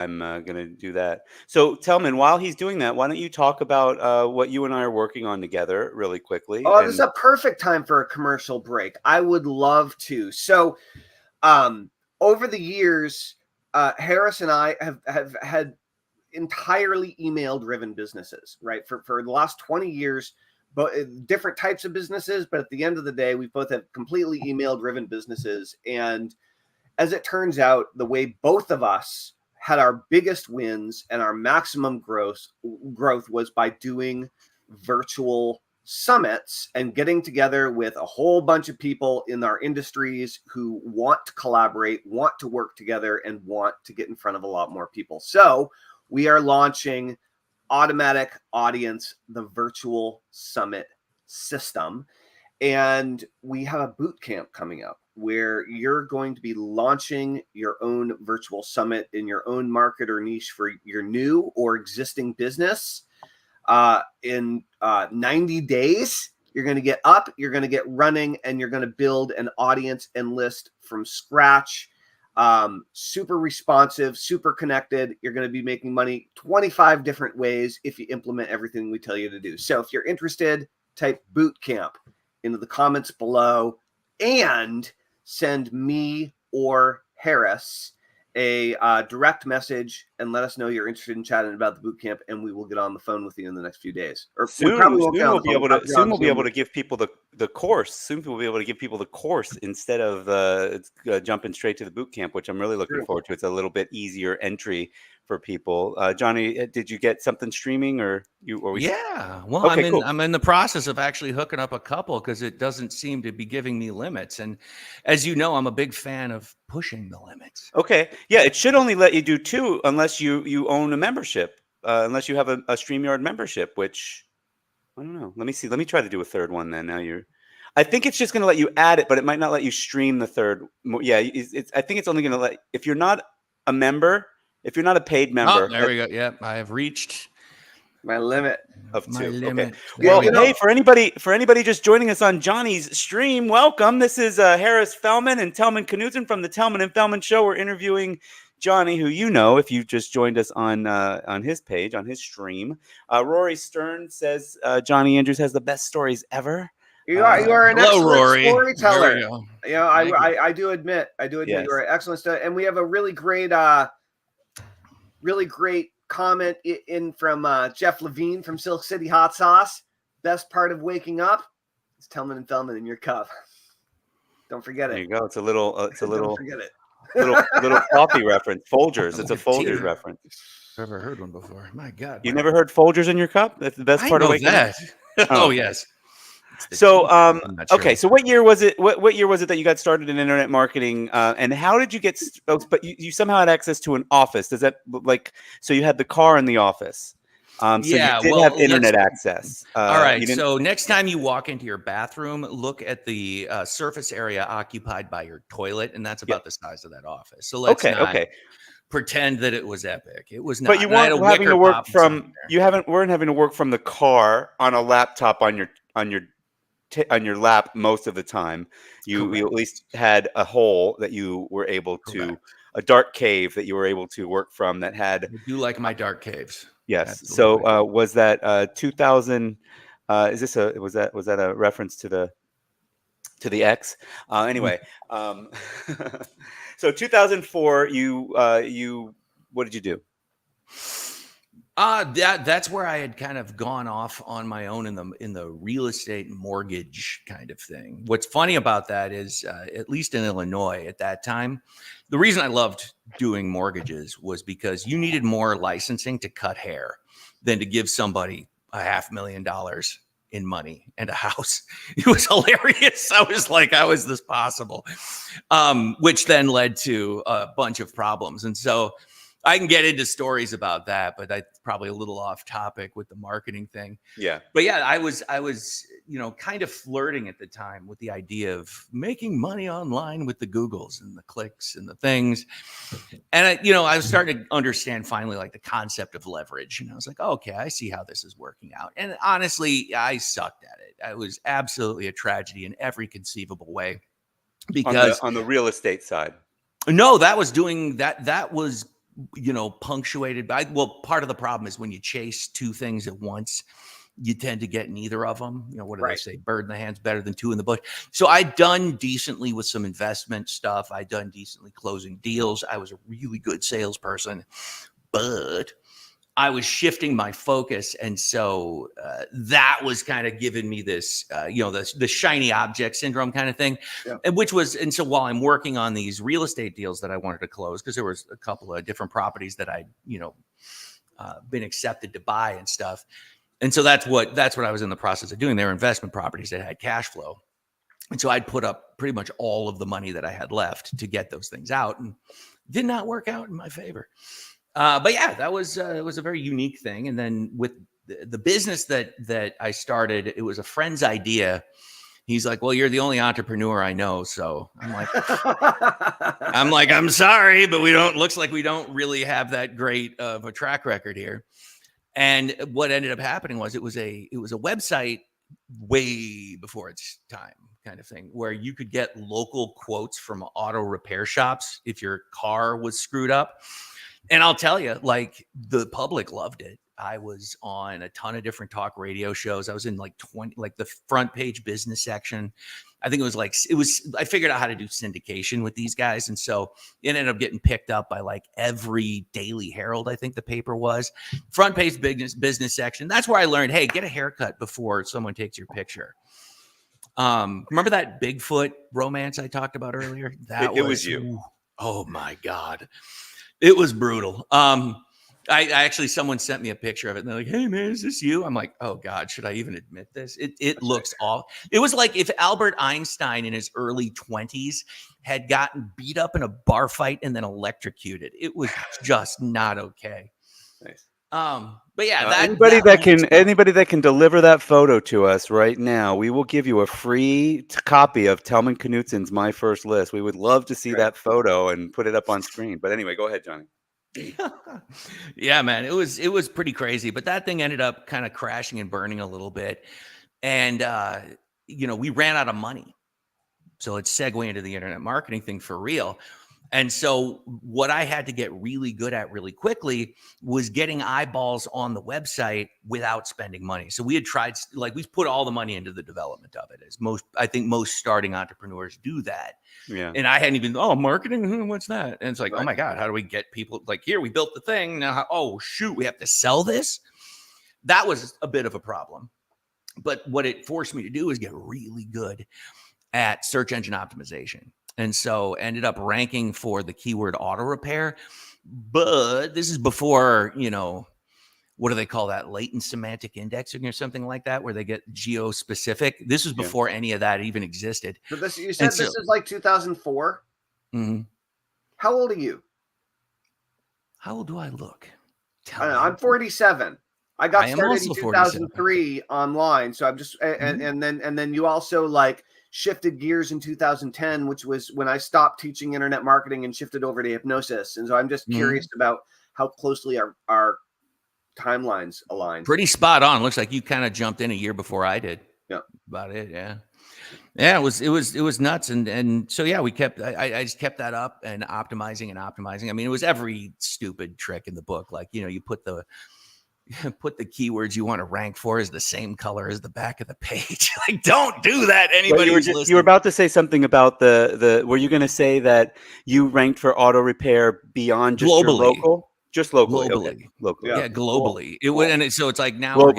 I'm going to do that. So Tellman, while he's doing that, why don't you talk about what you and I are working on together really quickly? Oh, this is a perfect time for a commercial break. I would love to. So, over the years, Harris and I have had entirely email-driven businesses, right? For the last 20 years, but different types of businesses. But at the end of the day, we both have completely email-driven businesses. And as it turns out, the way both of us had our biggest wins and our maximum growth was by doing virtual summits and getting together with a whole bunch of people in our industries who want to collaborate, want to work together, and want to get in front of a lot more people. So we are launching Automatic Audience, the virtual summit system. And we have a boot camp coming up where you're going to be launching your own virtual summit in your own market or niche for your new or existing business. In 90 days, you're going to get up, you're going to get running, and you're going to build an audience and list from scratch. Super responsive, super connected. You're going to be making money 25 different ways if you implement everything we tell you to do. So if you're interested, type boot camp into the comments below and send me or Harris a direct message and let us know you're interested in chatting about the boot camp, and we will get on the phone with you in the next few days. Or soon we'll be able to give people the course. Soon we'll be able to give people the course instead of jumping straight to the boot camp, which I'm really looking forward to. It's a little bit easier entry for people. Johnny, did you get something streaming or you? Yeah, well, okay, I'm in the process of actually hooking up a couple because it doesn't seem to be giving me limits. And as you know, I'm a big fan of pushing the limits. Okay, yeah, it should only let you do 2 unless you own a membership, unless you have a StreamYard membership, which I don't know. Let me see. Let me try to do a third one then. I think it's just going to let you add it, but it might not let you stream the third. Yeah, I think it's only going to let if you're not a member. If you're not a paid member, there we go. Yeah, I have reached my limit of 2. Okay. Well, hey, for anybody just joining us on Johnny's stream, welcome. This is Harris Fellman and Tellman Knudsen from the Tellman and Fellman Show. We're interviewing Johnny, who you know if you just joined us on his page, on his stream. Rory Stern says Jonny Andrews has the best stories ever. You are an excellent Rory. storyteller. I do admit yes. You're an excellent story, and we have a really great comment in from Jeff Levine from Silk City Hot Sauce. Best part of waking up is Tellman and Fellman in your cup. Don't forget it. There you go. It's a little. Don't forget it. little coffee reference. Folgers. It's a Folgers reference. Never heard one before. My God. You never heard Folgers in your cup? That's the best part of waking up. Oh yes. So okay, so what year was it? What year was it that you got started in internet marketing? And how did you get? But you somehow had access to an office. Does that so you had the car in the office? So you did have internet access. All right. So next time you walk into your bathroom, look at the surface area occupied by your toilet, and that's about the size of that office. So let's pretend that it was epic. It was not. But you weren't having to work from. Weren't having to work from the car on a laptop on your lap most of the time. You at least had a hole that you were able to, a dark cave that you were able to work from that had. I do like my dark caves. Yes. Absolutely. So was that 2000? Was that a reference to the X? Anyway, so 2004. You what did you do? That's where I had kind of gone off on my own in the real estate mortgage kind of thing. What's funny about that is, at least in Illinois at that time, the reason I loved doing mortgages was because you needed more licensing to cut hair than to give somebody $500,000 in money and a house. It was hilarious. I was like, how is this possible? Which then led to a bunch of problems. And so I can get into stories about that, but that's probably a little off topic with the marketing thing. Yeah. But yeah, I was, kind of flirting at the time with the idea of making money online with the Googles and the clicks and the things. And I was starting to understand finally like the concept of leverage. And I was like, okay, I see how this is working out. And honestly, I sucked at it. It was absolutely a tragedy in every conceivable way. Because on the real estate side. No, that was doing that. That was punctuated by, well, part of the problem is when you chase two things at once, you tend to get neither of them. What do they say? Bird in the hand's better than two in the bush. So I'd done decently with some investment stuff. I'd done decently closing deals. I was a really good salesperson, but I was shifting my focus. And so that was kind of giving me this, the shiny object syndrome kind of thing, and so while I'm working on these real estate deals that I wanted to close, because there was a couple of different properties that I'd, been accepted to buy and stuff. And so that's what I was in the process of doing. They were investment properties that had cash flow. And so I'd put up pretty much all of the money that I had left to get those things out, and did not work out in my favor. But yeah, it was a very unique thing. And then with the business that I started, it was a friend's idea. He's like, well, you're the only entrepreneur I know. So I'm like, I'm sorry, but looks like we don't really have that great of a track record here. And what ended up happening was it was a website way before its time kind of thing, where you could get local quotes from auto repair shops if your car was screwed up. And I'll tell you, like, the public loved it. I was on a ton of different talk radio shows. I was in like 20, like the front page business section. I think I figured out how to do syndication with these guys. And so it ended up getting picked up by like every Daily Herald, I think the paper was. Front page business section. That's where I learned, hey, get a haircut before someone takes your picture. Remember that Bigfoot romance I talked about earlier? It was you. Oh my God. It was brutal. I actually, someone sent me a picture of it and they're like, hey man, is this you? I'm like, oh God, should I even admit this? It looks awful. It was like if Albert Einstein in his early 20s had gotten beat up in a bar fight and then electrocuted. It was just not okay. Nice. But yeah, anybody that can deliver that photo to us right now, we will give you a free copy of Tellman Knutsen's My First List. We would love to see that photo and put it up on screen. But anyway, go ahead, Johnny. Yeah, man, it was pretty crazy, but that thing ended up kind of crashing and burning a little bit. And, we ran out of money. So let's segue into the internet marketing thing for real. And so what I had to get really good at really quickly was getting eyeballs on the website without spending money. So we had tried, like, we put all the money into the development of it, as I think most starting entrepreneurs do that. Yeah. And I hadn't even, marketing, what's that? And it's like, oh my God, how do we get people, like, here, we built the thing. Now, oh shoot, we have to sell this. That was a bit of a problem. But what it forced me to do is get really good at search engine optimization. And so ended up ranking for the keyword auto repair. But this is before, what do they call that? Latent semantic indexing or something like that, where they get geo-specific. This was before any of that even existed. So you said this is like 2004? Mm-hmm. How old are you? How old do I look? I don't know, I'm 47. I got started in 2003 online. So I'm just, and then you also like shifted gears in 2010, which was when I stopped teaching internet marketing and shifted over to hypnosis. And so I'm just curious about how closely our timelines align. Pretty spot on. Looks like you kind of jumped in a year before I did. Yeah. About it. Yeah. Yeah. It was nuts. And so, yeah, I just kept that up and optimizing. I mean, it was every stupid trick in the book. Like, you put the keywords you want to rank for as the same color as the back of the page. Like, don't do that. Anybody you were about to say something about were you going to say that you ranked for auto repair beyond just globally? Your local? Just locally. Globally. Okay. Locally. Yeah, globally. Cool. So it's like now I'm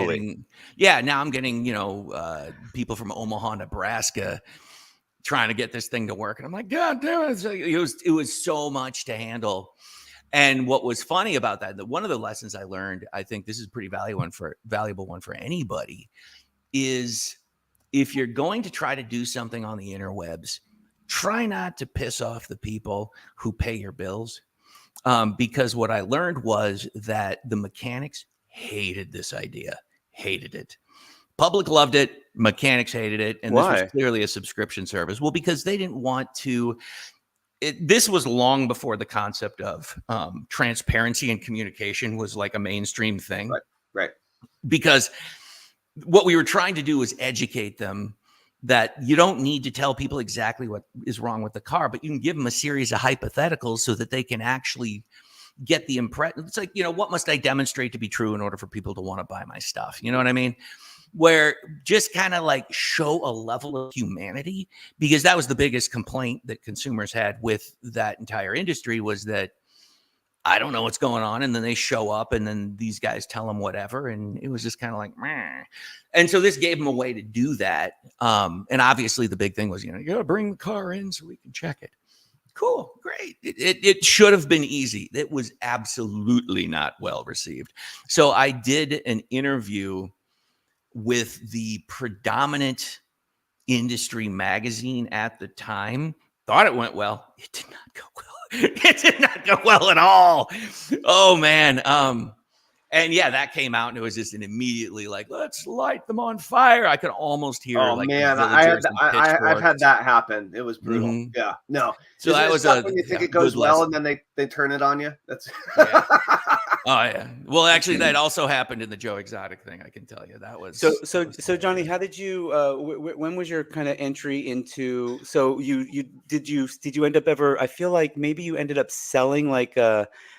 getting, people from Omaha, Nebraska trying to get this thing to work. And I'm like, God damn it. It was so much to handle. And what was funny about that one of the lessons I learned, I think this is a pretty valuable one for anybody, is if you're going to try to do something on the interwebs, try not to piss off the people who pay your bills. Because what I learned was that the mechanics hated this idea, hated it. Public loved it. Mechanics hated it. And Why? This was clearly a subscription service. Well, because they didn't want to. This was long before the concept of transparency and communication was like a mainstream thing. Right. Because what we were trying to do was educate them that you don't need to tell people exactly what is wrong with the car, but you can give them a series of hypotheticals so that they can actually get the impression. It's like, what must I demonstrate to be true in order for people to want to buy my stuff? You know what I mean? Where just kind of like show a level of humanity, because that was the biggest complaint that consumers had with that entire industry, was that I don't know what's going on. And then they show up and then these guys tell them whatever. And it was just kind of like, meh. And so this gave them a way to do that. And obviously the big thing was, you got to bring the car in so we can check it. Cool. Great. It should have been easy. It was absolutely not well received. So I did an interview with the predominant industry magazine at the time. Thought it went well. It did not go well. It did not go well at all. Oh man. And yeah, that came out and it was just an immediately like, let's light them on fire. I could almost hear Oh like man, I've I've had that happen. It was brutal. Mhm. Yeah. No. So that was when you think it goes well lesson. and then they turn it on you. That's Yeah. Oh yeah. Well, actually, that also happened in the Joe Exotic thing. I can tell you that was So Johnny, how did you? When was your kind of entry into? So did you end up ever? I feel like maybe you ended up selling like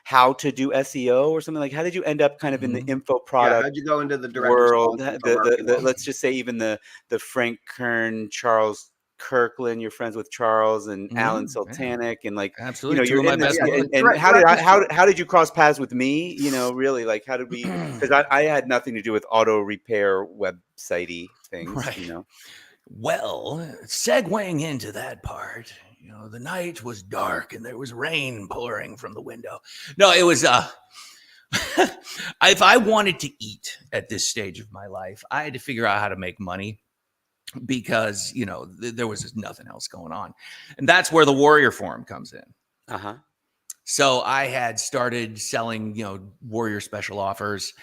how to do SEO or something. Like, how did you end up kind of in the info product? how'd you go into the direct world? response Let's just say even the Frank Kern, Charles Kirkland, you're friends with Charles and Alan Sultanic, and like absolutely, you're in this, and how did you cross paths with me? Really, like how did we? Because I had nothing to do with auto repair websitey things, right. Well, segueing into that part, the night was dark and there was rain pouring from the window. No, it was if I wanted to eat at this stage of my life, I had to figure out how to make money, because there was just nothing else going on. And that's where the Warrior Forum comes in. So I had started selling Warrior special offers.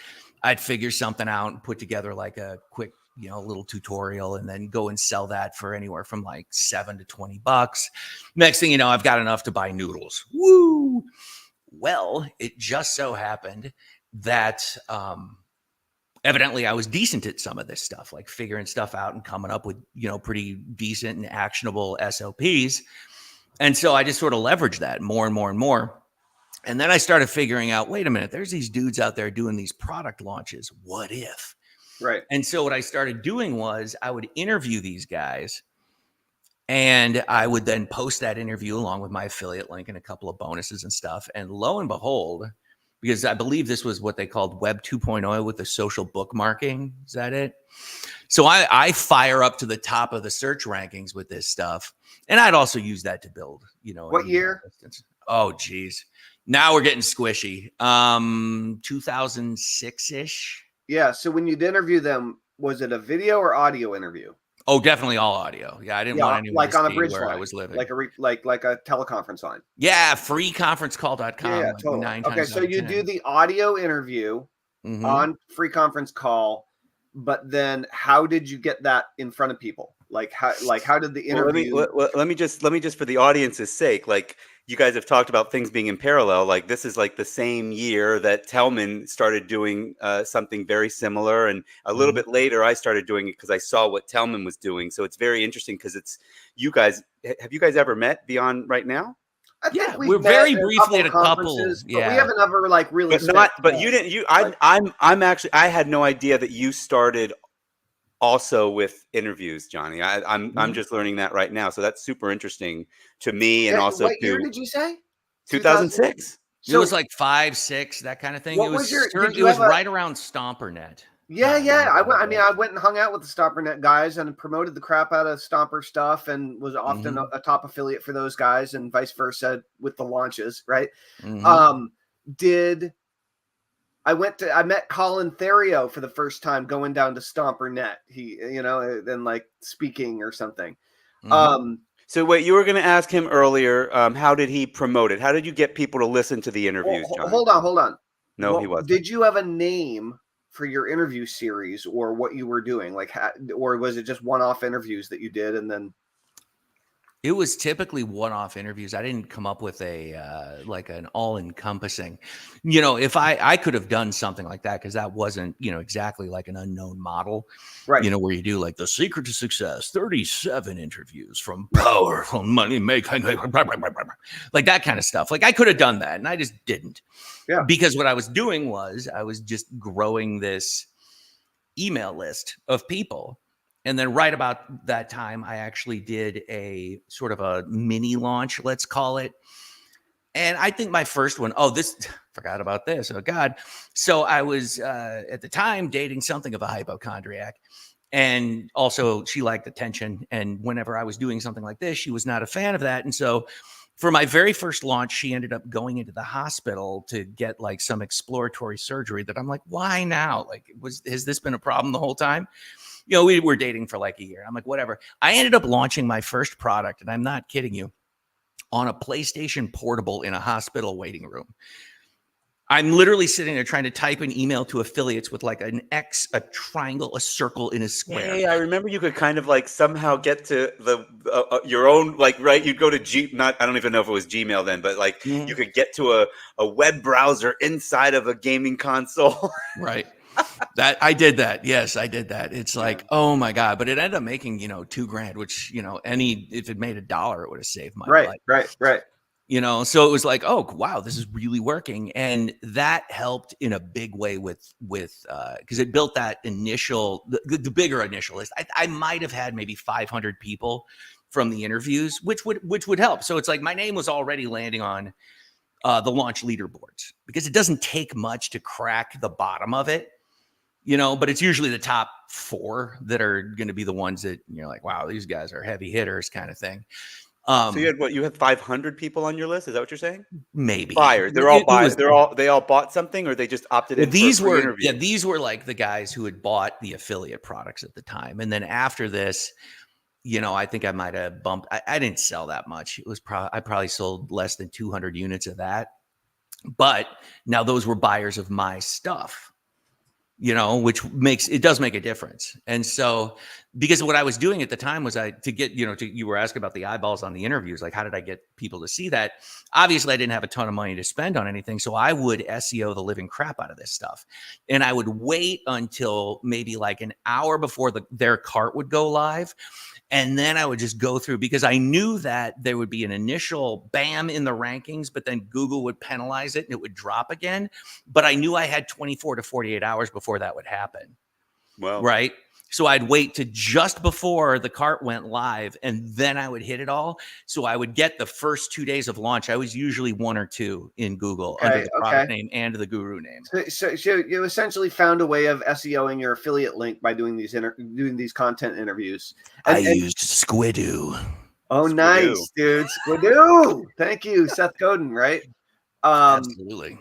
I'd figure something out and put together like a quick little tutorial, and then go and sell that for anywhere from like $7 to $20. Next thing you know, I've got enough to buy noodles. Woo! Well, it just so happened that evidently I was decent at some of this stuff, like figuring stuff out and coming up with, pretty decent and actionable SOPs. And so I just sort of leveraged that more and more and more. And then I started figuring out, wait a minute, there's these dudes out there doing these product launches. What if? Right. And so what I started doing was I would interview these guys, and I would then post that interview along with my affiliate link and a couple of bonuses and stuff. And lo and behold, because I believe this was what they called Web 2.0 with the social bookmarking. Is that it? So I fire up to the top of the search rankings with this stuff. And I'd also use that to build, What year? Oh, geez. Now we're getting squishy. 2006-ish. Yeah. So when you'd interview them, was it a video or audio interview? Oh, definitely all audio. Yeah, I didn't want anyone like to on a see bridge where line, I was living. like a teleconference line. Yeah, freeconferencecall.com. Yeah, like totally. 9 times Okay, so you do the audio interview on free conference call, but then how did you get that in front of people? Like how did the interview? Let me just for the audience's sake, like you guys have talked about things being in parallel. Like this is like the same year that Tellman started doing something very similar, and a little bit later I started doing it because I saw what Tellman was doing. So it's very interesting because it's you guys. Have you guys ever met beyond right now? I think we're very briefly at a couple. But we haven't ever like really. But you didn't. I'm actually. I had no idea that you started also with interviews, Johnny. I'm just learning that right now. So that's super interesting to me, and also what year did you say? 2006. So it was like 5, 6, that kind of thing. It was right around StomperNet. Yeah. I went and hung out with the StomperNet guys and promoted the crap out of Stomper stuff, and was often a top affiliate for those guys, and vice versa with the launches. Right. I met Colin Theriot for the first time going down to StomperNet. He, then like speaking or something. So wait, you were going to ask him earlier, how did he promote it? How did you get people to listen to the interviews, John? Hold on. No, he wasn't. Did you have a name for your interview series or what you were doing? Like, or was it just one-off interviews that you did and then? It was typically one-off interviews. I didn't come up with a like an all-encompassing, if I could have done something like that, because that wasn't, exactly like an unknown model, Right. where you do like the secret to success, 37 interviews from Right. powerful money making, like that kind of stuff. Like I could have done that and I just didn't. Yeah. Because what I was doing was I was just growing this email list of people. And then right about that time, I actually did a sort of a mini launch, let's call it. And I think my first one, forgot about this. Oh God. So I was at the time dating something of a hypochondriac. And also she liked attention. And whenever I was doing something like this, she was not a fan of that. And so for my very first launch, she ended up going into the hospital to get like some exploratory surgery that I'm like, why now? Like, has this been a problem the whole time? We were dating for like a year. I'm like, whatever. I ended up launching my first product, and I'm not kidding you, on a PlayStation Portable in a hospital waiting room. I'm literally sitting there trying to type an email to affiliates with like an X, a triangle, a circle, and a square. Hey, I remember you could kind of like somehow get to the your own, like, right? You'd go to I don't even know if it was Gmail then, but like you could get to a web browser inside of a gaming console. Right. That I did that. Yes, I did that. It's like, oh my God. But it ended up making, $2,000, which, if it made $1, it would have saved my life. Right. So it was like, oh wow, this is really working. And that helped in a big way with because it built that the bigger initial list. I might have had maybe 500 people from the interviews, which would help. So it's like my name was already landing on the launch leaderboards, because it doesn't take much to crack the bottom of it, but it's usually the top 4 that are going to be the ones that you're like, wow, these guys are heavy hitters kind of thing. So you had 500 people on your list? Is that what you're saying? Maybe Buyers. They're all buyers. They all bought something, or they just opted in. These for were these were like the guys who had bought the affiliate products at the time, and then after this, I think I might have bumped. I didn't sell that much. It was I probably sold less than 200 units of that, but now those were buyers of my stuff. Which does make a difference. And so, because what I was doing at the time was to get, you were asking about the eyeballs on the interviews, like how did I get people to see that? Obviously I didn't have a ton of money to spend on anything. So I would SEO the living crap out of this stuff. And I would wait until maybe like an hour before their cart would go live. And then I would just go through, because I knew that there would be an initial bam in the rankings, but then Google would penalize it and it would drop again. But I knew I had 24 to 48 hours before that would happen. Well, right. So I'd wait to just before the cart went live, and then I would hit it all. So I would get the first 2 days of launch. I was usually 1 or 2 in Google under the product name and the guru name. So you essentially found a way of SEOing your affiliate link by doing these content interviews. I used Squidoo. Oh, Squidoo. Nice, dude. Squidoo. Thank you, Seth Godin, right? Absolutely.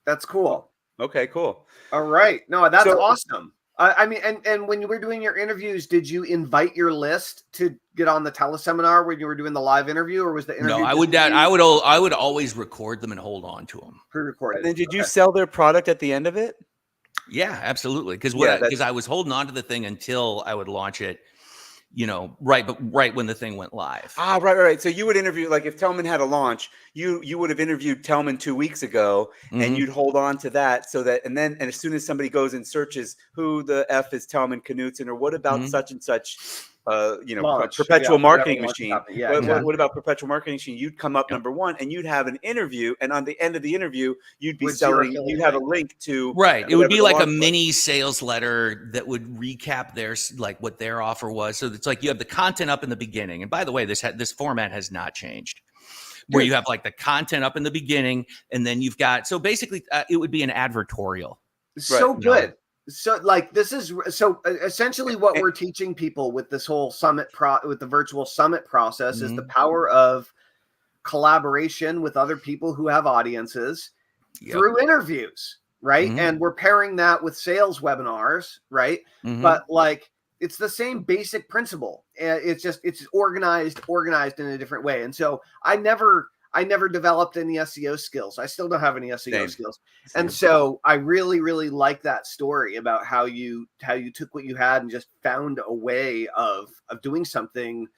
That's cool. Okay, cool. All right. No, that's awesome. I mean, and when you were doing your interviews, did you invite your list to get on the teleseminar when you were doing the live interview, or was the interview? No, I would always record them and hold on to them. Pre-recorded. And then did you sell their product at the end of it? Yeah, absolutely. Because I was holding on to the thing until I would launch it, right when the thing went live. Right. So you would interview, like if Tellman had a launch, you would have interviewed Tellman 2 weeks ago, and you'd hold on to that so that, and as soon as somebody goes and searches who the F is Tellman Knutson, or what about such and such, launch. perpetual marketing machine. What about perpetual marketing machine? You'd come up number 1, and you'd have an interview, and on the end of the interview, you'd be selling. You'd have a link to It would be like a mini sales letter that would recap what their offer was. So it's like you have the content up in the beginning, and by the way, this format has not changed. Where you have like the content up in the beginning, and then you've got, so basically it would be an advertorial. So good. So this is essentially what we're teaching people with this whole with the virtual summit process is the power of collaboration with other people who have audiences through interviews, right? And we're pairing that with sales webinars, right? But it's the same basic principle. It's just it's organized in a different way. And so I never developed any SEO skills. I still don't have any SEO skills. And so I really, really like that story about how you took what you had and just found a way of doing something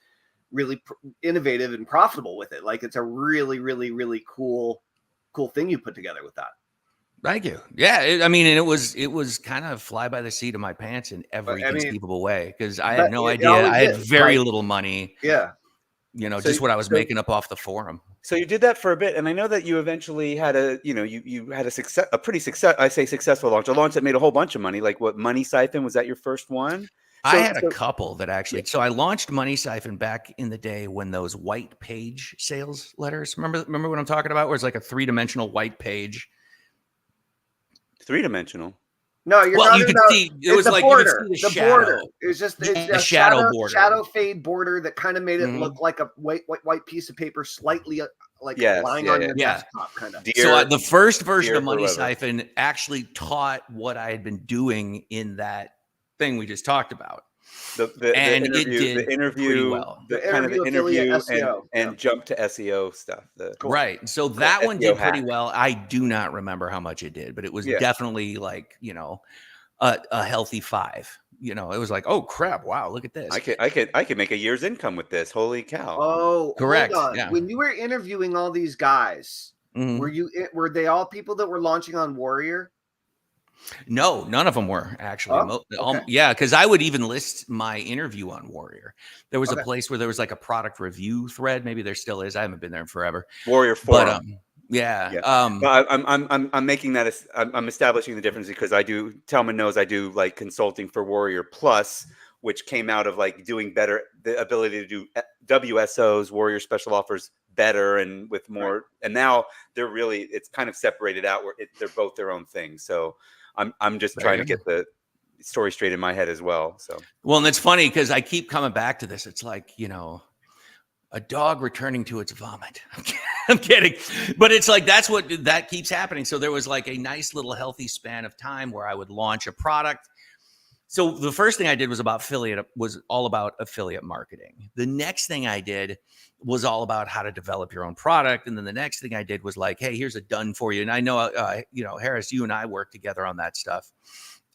really innovative and profitable with it. Like it's a really, really, really cool thing you put together with that. Thank you. Yeah, I mean, and it was kind of fly by the seat of my pants in every conceivable way, because I had no idea. I had very little money. Yeah. Just what I was making up off the forum. So you did that for a bit, and I know that you eventually had you had a pretty successful launch, a launch that made a whole bunch of money. Like what, Money Siphon, was that your first one? I had a couple that actually. So I launched Money Siphon back in the day when those white page sales letters. Remember what I'm talking about? Where it's like a 3-dimensional white page. 3-dimensional. No, you're talking about see, it was the like border. You could see the shadow. Border. It was just a shadow border, shadow fade border that kind of made it look like a white piece of paper, slightly lying on your desktop, kind of. So the first version of Money Siphon actually taught what I had been doing in that thing we just talked about. The interview and jump to SEO stuff. Right. So that one did pretty well. I do not remember how much it did, but it was definitely like, a healthy 5. It was like, oh crap, wow, look at this. I could make a year's income with this. Holy cow. Oh, correct. Hold on. Yeah. When you were interviewing all these guys, were they all people that were launching on Warrior? No, none of them were actually. Okay. Yeah, because I would even list my interview on Warrior. There was a place where there was like a product review thread. Maybe there still is. I haven't been there in forever. Warrior Forum. But I'm making that. I'm establishing the difference because Tellman knows I do like consulting for Warrior Plus, which came out of like doing better, the ability to do WSOs, Warrior Special Offers, better and with more. Right. And now it's kind of separated out where they're both their own thing. So I'm just trying to get the story straight in my head as well. So and it's funny because I keep coming back to this. It's like, a dog returning to its vomit. I'm kidding. But it's like, that keeps happening. So there was like a nice little healthy span of time where I would launch a product. So the first thing I did was all about affiliate marketing. The next thing I did was all about how to develop your own product. And then the next thing I did was like, hey, here's a done for you. And I know, Harris, you and I worked together on that stuff.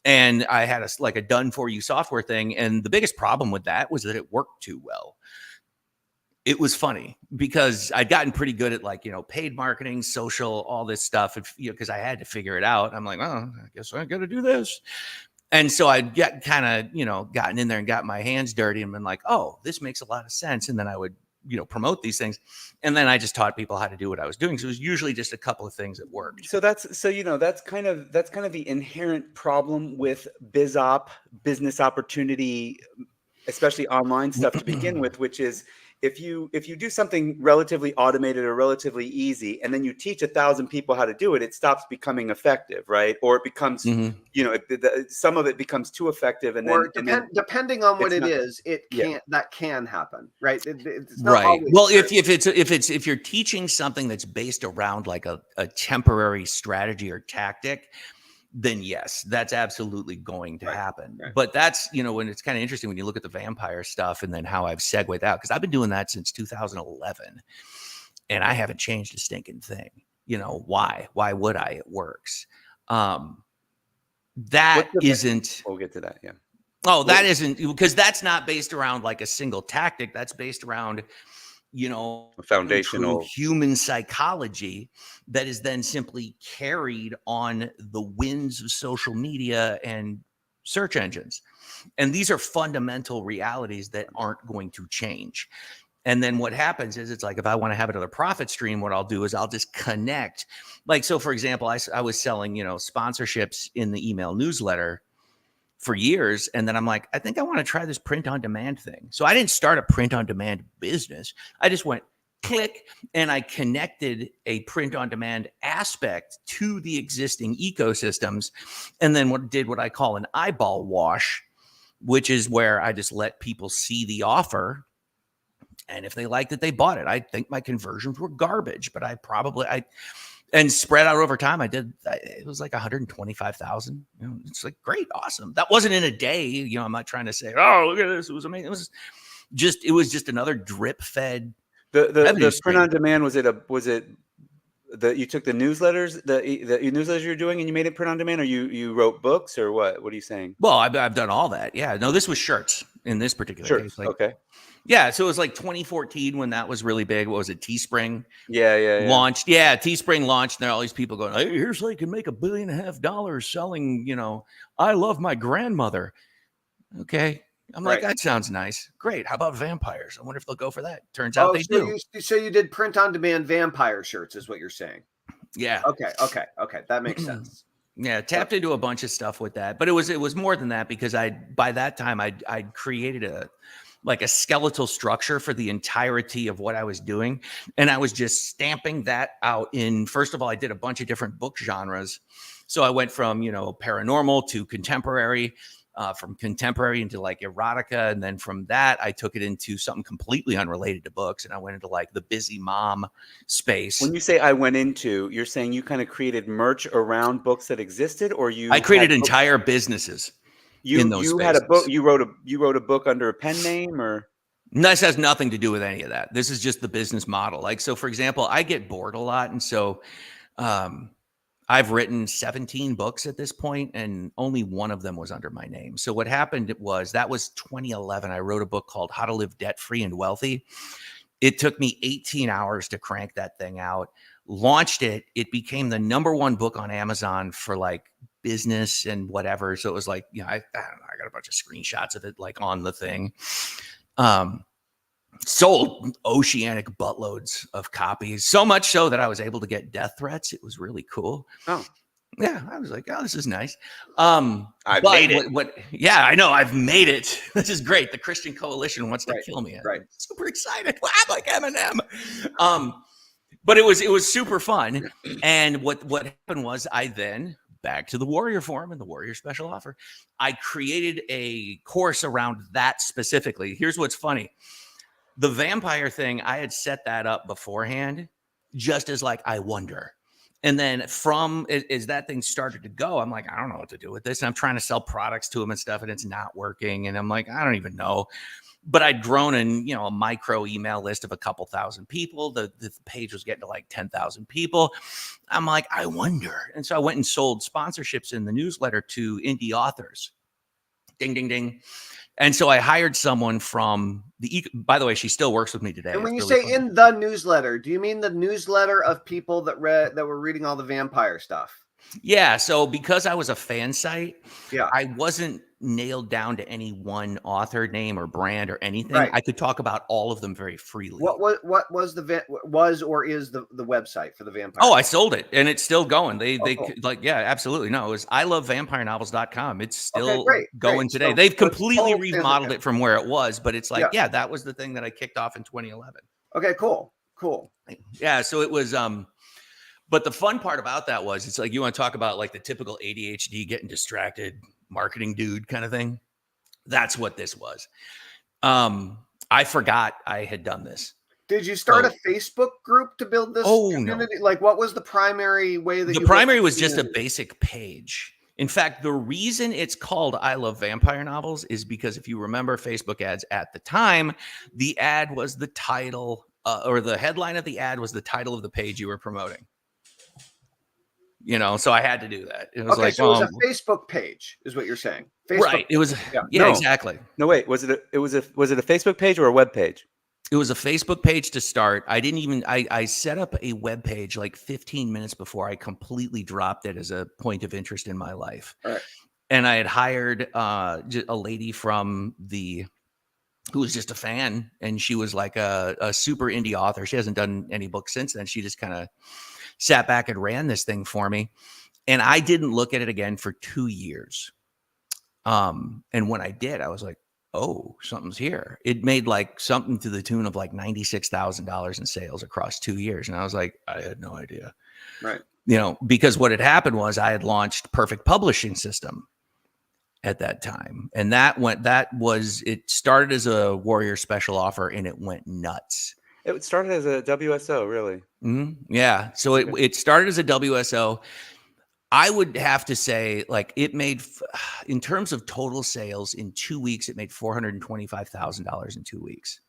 And I had a done for you software thing. And the biggest problem with that was that it worked too well. It was funny because I'd gotten pretty good at paid marketing, social, all this stuff. And, because I had to figure it out. I'm like, oh, I guess I got to do this. And so I'd get kind of, gotten in there and got my hands dirty and been like, oh, this makes a lot of sense. And then I would, promote these things. And then I just taught people how to do what I was doing. So it was usually just a couple of things that worked. So that's kind of the inherent problem with business opportunity, especially online stuff to begin with, which is, if you do something relatively automated or relatively easy, and then you teach 1,000 people how to do it, it stops becoming effective, right? Or it becomes, some of it becomes too effective, and depending on what it is, that can happen, right? It's not right. Well, if you're teaching something that's based around like a temporary strategy or tactic, then yes, that's absolutely going to happen. Right. But that's, when it's kind of interesting when you look at the vampire stuff and then how I've segued out, because I've been doing that since 2011 and I haven't changed a stinking thing. Why? Why would I? It works. We'll get to that. Yeah. Oh, that isn't, because that's not based around like a single tactic. That's based around, a foundational human psychology that is then simply carried on the winds of social media and search engines. And these are fundamental realities that aren't going to change. And then what happens is, it's like, if I want to have another profit stream, what I'll do is I'll just connect. Like, so for example, I was selling, sponsorships in the email newsletter for years. And then I'm like, I think I want to try this print on demand thing. So I didn't start a print on demand business. I just went click and I connected a print on demand aspect to the existing ecosystems. And then what I call an eyeball wash, which is where I just let people see the offer. And if they liked it, they bought it. I think my conversions were garbage, but and spread out over time, it was like 125,000. It's like, great, awesome. That wasn't in a day. I'm not trying to say, oh, look at this, it was amazing. It was just another drip fed. The print on demand, was it you took the newsletters, the newsletters you're doing and you made it print on demand, or you wrote books, or what are you saying? Well, I've done all that. Yeah, no, this was shirts. in this particular Sure. case. Like, Okay. yeah, so it was like 2014 when that was really big. What was it? Teespring Yeah. launched. Yeah, Teespring launched. And there are all these people going, hey, here's how you can make $1.5 billion selling, I love my grandmother. Okay. I'm like, Right. that sounds nice. Great. How about vampires? I wonder if they'll go for that. Turns out Oh, they do. so you did print on demand vampire shirts, is what you're saying? Yeah. Okay. That makes sense. Yeah, tapped into a bunch of stuff with that, but it was more than that because by that time I'd created a skeletal structure for the entirety of what I was doing, and I was just stamping that out in. First of all, I did a bunch of different book genres, so I went from paranormal to contemporary, from contemporary into like erotica, and then from that I took it into something completely unrelated to books, and I went into like the busy mom space. When you say I went into, you're saying you kind of created merch around books that existed, or I created entire businesses in those you spaces. had a book. You wrote a book under a pen name, or this has nothing to do with any of that. This is just the business model. Like, so for example, I get bored a lot, and so I've written 17 books at this point, and only one of them was under my name. So what happened was, that was 2011. I wrote a book called How to Live Debt-Free and Wealthy. It took me 18 hours to crank that thing out. Launched it. It became the #1 book on Amazon for like business and whatever. So it was like, I don't know, I got a bunch of screenshots of it like on the thing. Sold oceanic buttloads of copies, so much so that I was able to get death threats. It was really cool. Oh, yeah, I was like, oh, this is nice. I've made it. Yeah, I know, I've made it. This is great. The Christian Coalition wants to kill me. Right. I'm super excited. Wow, I'm like Eminem. But it was super fun. And what happened was, I then, back to the Warrior Forum and the Warrior Special Offer, I created a course around that specifically. Here's what's funny. The vampire thing, I had set that up beforehand, just as like, I wonder. And then as that thing started to go, I'm like, I don't know what to do with this. And I'm trying to sell products to them and stuff, and it's not working. And I'm like, I don't even know. But I'd grown in, a micro email list of a couple thousand people. The page was getting to like 10,000 people. I'm like, I wonder. And so I went and sold sponsorships in the newsletter to indie authors. Ding, ding, ding. And so I hired someone from by the way, she still works with me today. And when you really say fun. in the newsletter, do you mean the newsletter of people that were reading all the vampire stuff? Yeah. So because I was a fan site, Yeah, I wasn't nailed down to any one author name or brand or anything. Right. I could talk about all of them very freely. What was the website for the vampire? Oh, I sold it, and it's still going. Cool. Yeah, absolutely. No, it was ilovevampirenovels.com. It's still going today. So They've completely total remodeled it from where it was, but it's like, Yeah. that was the thing that I kicked off in 2011. Okay, cool. Yeah, so it was but the fun part about that was, it's like, you want to talk about like the typical ADHD getting distracted marketing dude kind of thing. That's what this was. I forgot I had done this. Did you start a Facebook group to build this community? No. Like, what was the primary way that the you primary was just a basic page. In fact, the reason it's called I Love Vampire Novels is because, if you remember Facebook ads at the time, the ad was the title, or the headline of the ad was the title of the page you were promoting. So I had to do that. It was so it was a Facebook page, is what you're saying. Facebook. Right. It was. Yeah, No. Exactly. No, wait. Was it a Facebook page or a web page? It was a Facebook page to start. I set up a web page like 15 minutes before I completely dropped it as a point of interest in my life. All right. And I had hired a lady who was just a fan, and she was like a super indie author. She hasn't done any books since then. She just kind of sat back and ran this thing for me. And I didn't look at it again for 2 years. And when I did, I was like, oh, something's here. It made like something to the tune of like $96,000 in sales across 2 years. And I was like, I had no idea. Right. Because what had happened was, I had launched Perfect Publishing System at that time. And it started as a Warrior Special Offer, and it went nuts. It started as a WSO, really. Mm-hmm. Yeah. So it started as a WSO. I would have to say, like, it made, in terms of total sales, in 2 weeks, it made $425,000 in 2 weeks.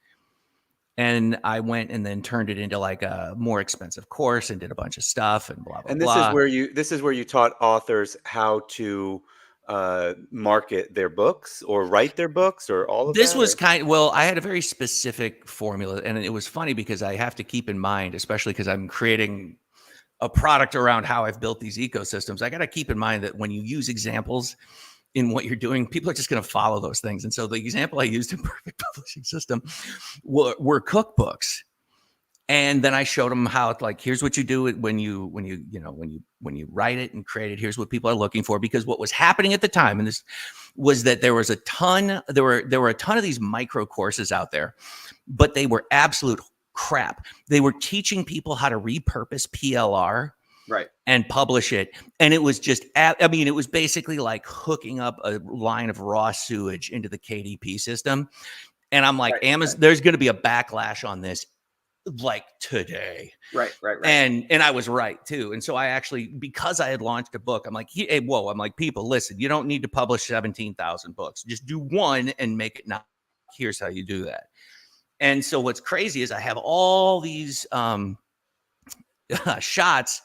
And I went and then turned it into like a more expensive course and did a bunch of stuff and blah, blah, And blah. This is where you taught authors how to market their books or write their books or all of This that? was Or- well, I had a very specific formula, and it was funny because I have to keep in mind, especially because I'm creating a product around how I've built these ecosystems. I got to keep in mind that when you use examples in what you're doing, people are just going to follow those things. And so the example I used in Perfect Publishing System were cookbooks. And then I showed them how it's like, here's what you do when you write it and create it. Here's what people are looking for. Because what was happening at the time, and this was that there were a ton of these micro courses out there, but they were absolute crap. They were teaching people how to repurpose PLR Right. and publish it. And it was just, it was basically like hooking up a line of raw sewage into the KDP system. And I'm like, Amazon, there's going to be a backlash on this like today. Right. And I was right too. And so I actually, because I had launched a book, I'm like, hey, whoa, I'm like, people, listen, you don't need to publish 17,000 books. Just do one and make it not. Here's how you do that. And so what's crazy is I have all these shots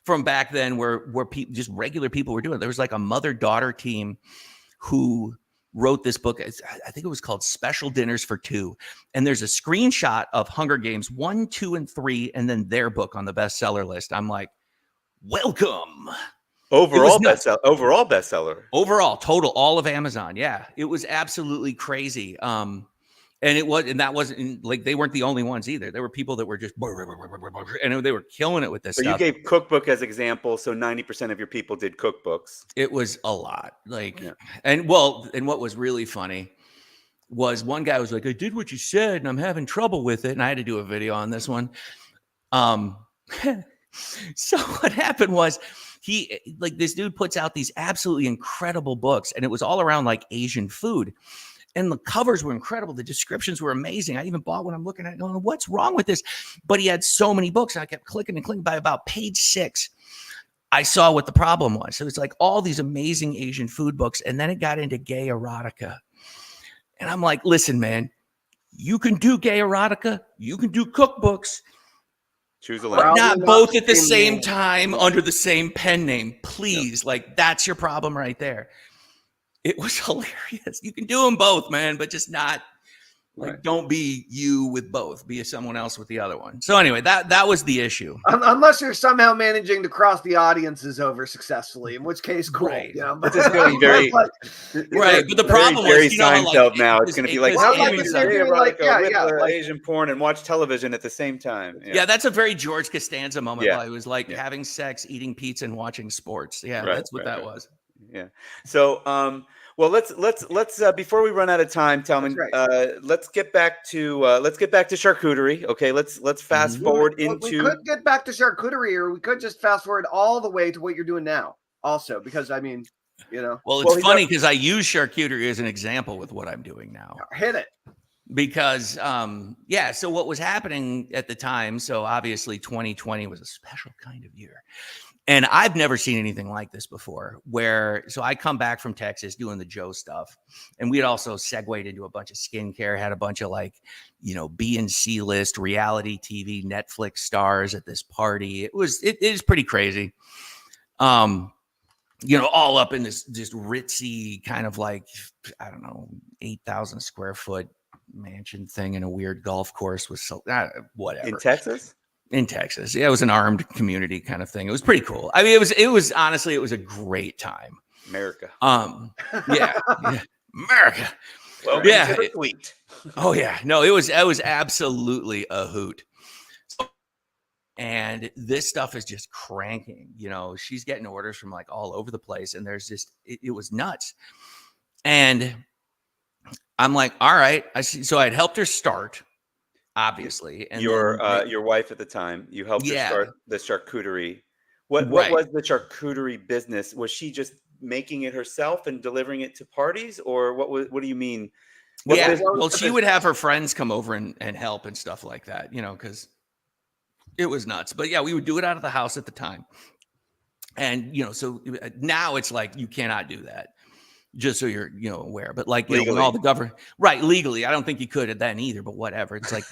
from back then where people, just regular people were doing it. There was like a mother-daughter team who wrote this book. I think it was called Special Dinners for Two. And there's a screenshot of Hunger Games 1, 2, and 3, and then their book on the bestseller list. I'm like, welcome. Overall bestseller. Overall, total, all of Amazon. Yeah, it was absolutely crazy. And that wasn't like they weren't the only ones either. There were people that were just and they were killing it with this So stuff. you gave cookbook as example. So 90% of your people did cookbooks. It was a lot. And what was really funny was one guy was like, I did what you said and I'm having trouble with it. And I had to do a video on this one. So what happened was this dude puts out these absolutely incredible books, and it was all around like Asian food. And the covers were incredible. The descriptions were amazing. I even bought one. I'm looking at it going, what's wrong with this? But he had so many books. And I kept clicking and clicking. By about page 6, I saw what the problem was. So it's like all these amazing Asian food books. And then it got into gay erotica. And I'm like, listen, man, you can do gay erotica. You can do cookbooks. Choose a But lane. not both at the same time under the same pen name. Please. That's your problem right there. It was hilarious. You can do them both, man, but just not don't be you with both. Be someone else with the other one. So anyway, that was the issue. Unless you're somehow managing to cross the audiences over successly, in which case, cool. Right. You know, But it's going very right. But the problem Jerry was, Seinfeld now. It's going to be like, Well, how like you if they're doing like, Asian porn and watch television at the same time. Yeah, that's a very George Costanza moment. Yeah. It was like having sex, eating pizza, and watching sports. Yeah, that's what that was. Yeah. So, well, let's before we run out of time, Tellman, let's get back to charcuterie. Okay, let's fast forward into. We could get back to charcuterie, or we could just fast forward all the way to what you're doing now. Also, because I mean, Well, it's funny because I use charcuterie as an example with what I'm doing now. Hit it. Because so what was happening at the time, so obviously 2020 was a special kind of year. And I've never seen anything like this before, so I come back from Texas doing the Joe stuff. And we had also segued into a bunch of skincare, had a bunch of B and C list reality TV, Netflix stars at this party. It is pretty crazy. All up in this just ritzy kind of 8,000 square foot mansion thing in a weird golf course with whatever. In Texas? In Texas. Yeah, it was an armed community kind of thing. It was pretty cool. I mean, it was honestly, it was a great time. America. Yeah. America. Well, yeah. Sweet. Oh yeah. No, it was absolutely a hoot. And this stuff is just cranking. She's getting orders from all over the place, and there's just it was nuts. And I'm like, all right. I see. So I'd helped her start. Obviously, and your wife at the time, you helped her start the charcuterie. What was the charcuterie business? Was she just making it herself and delivering it to parties, or what do you mean? Well, she would have her friends come over and help and stuff like that, because it was nuts. But yeah, we would do it out of the house at the time, and so now it's like you cannot do that. just so you're, aware. But like, when Legally. all the government, right, legally, I don't think you could then either, but whatever. It's like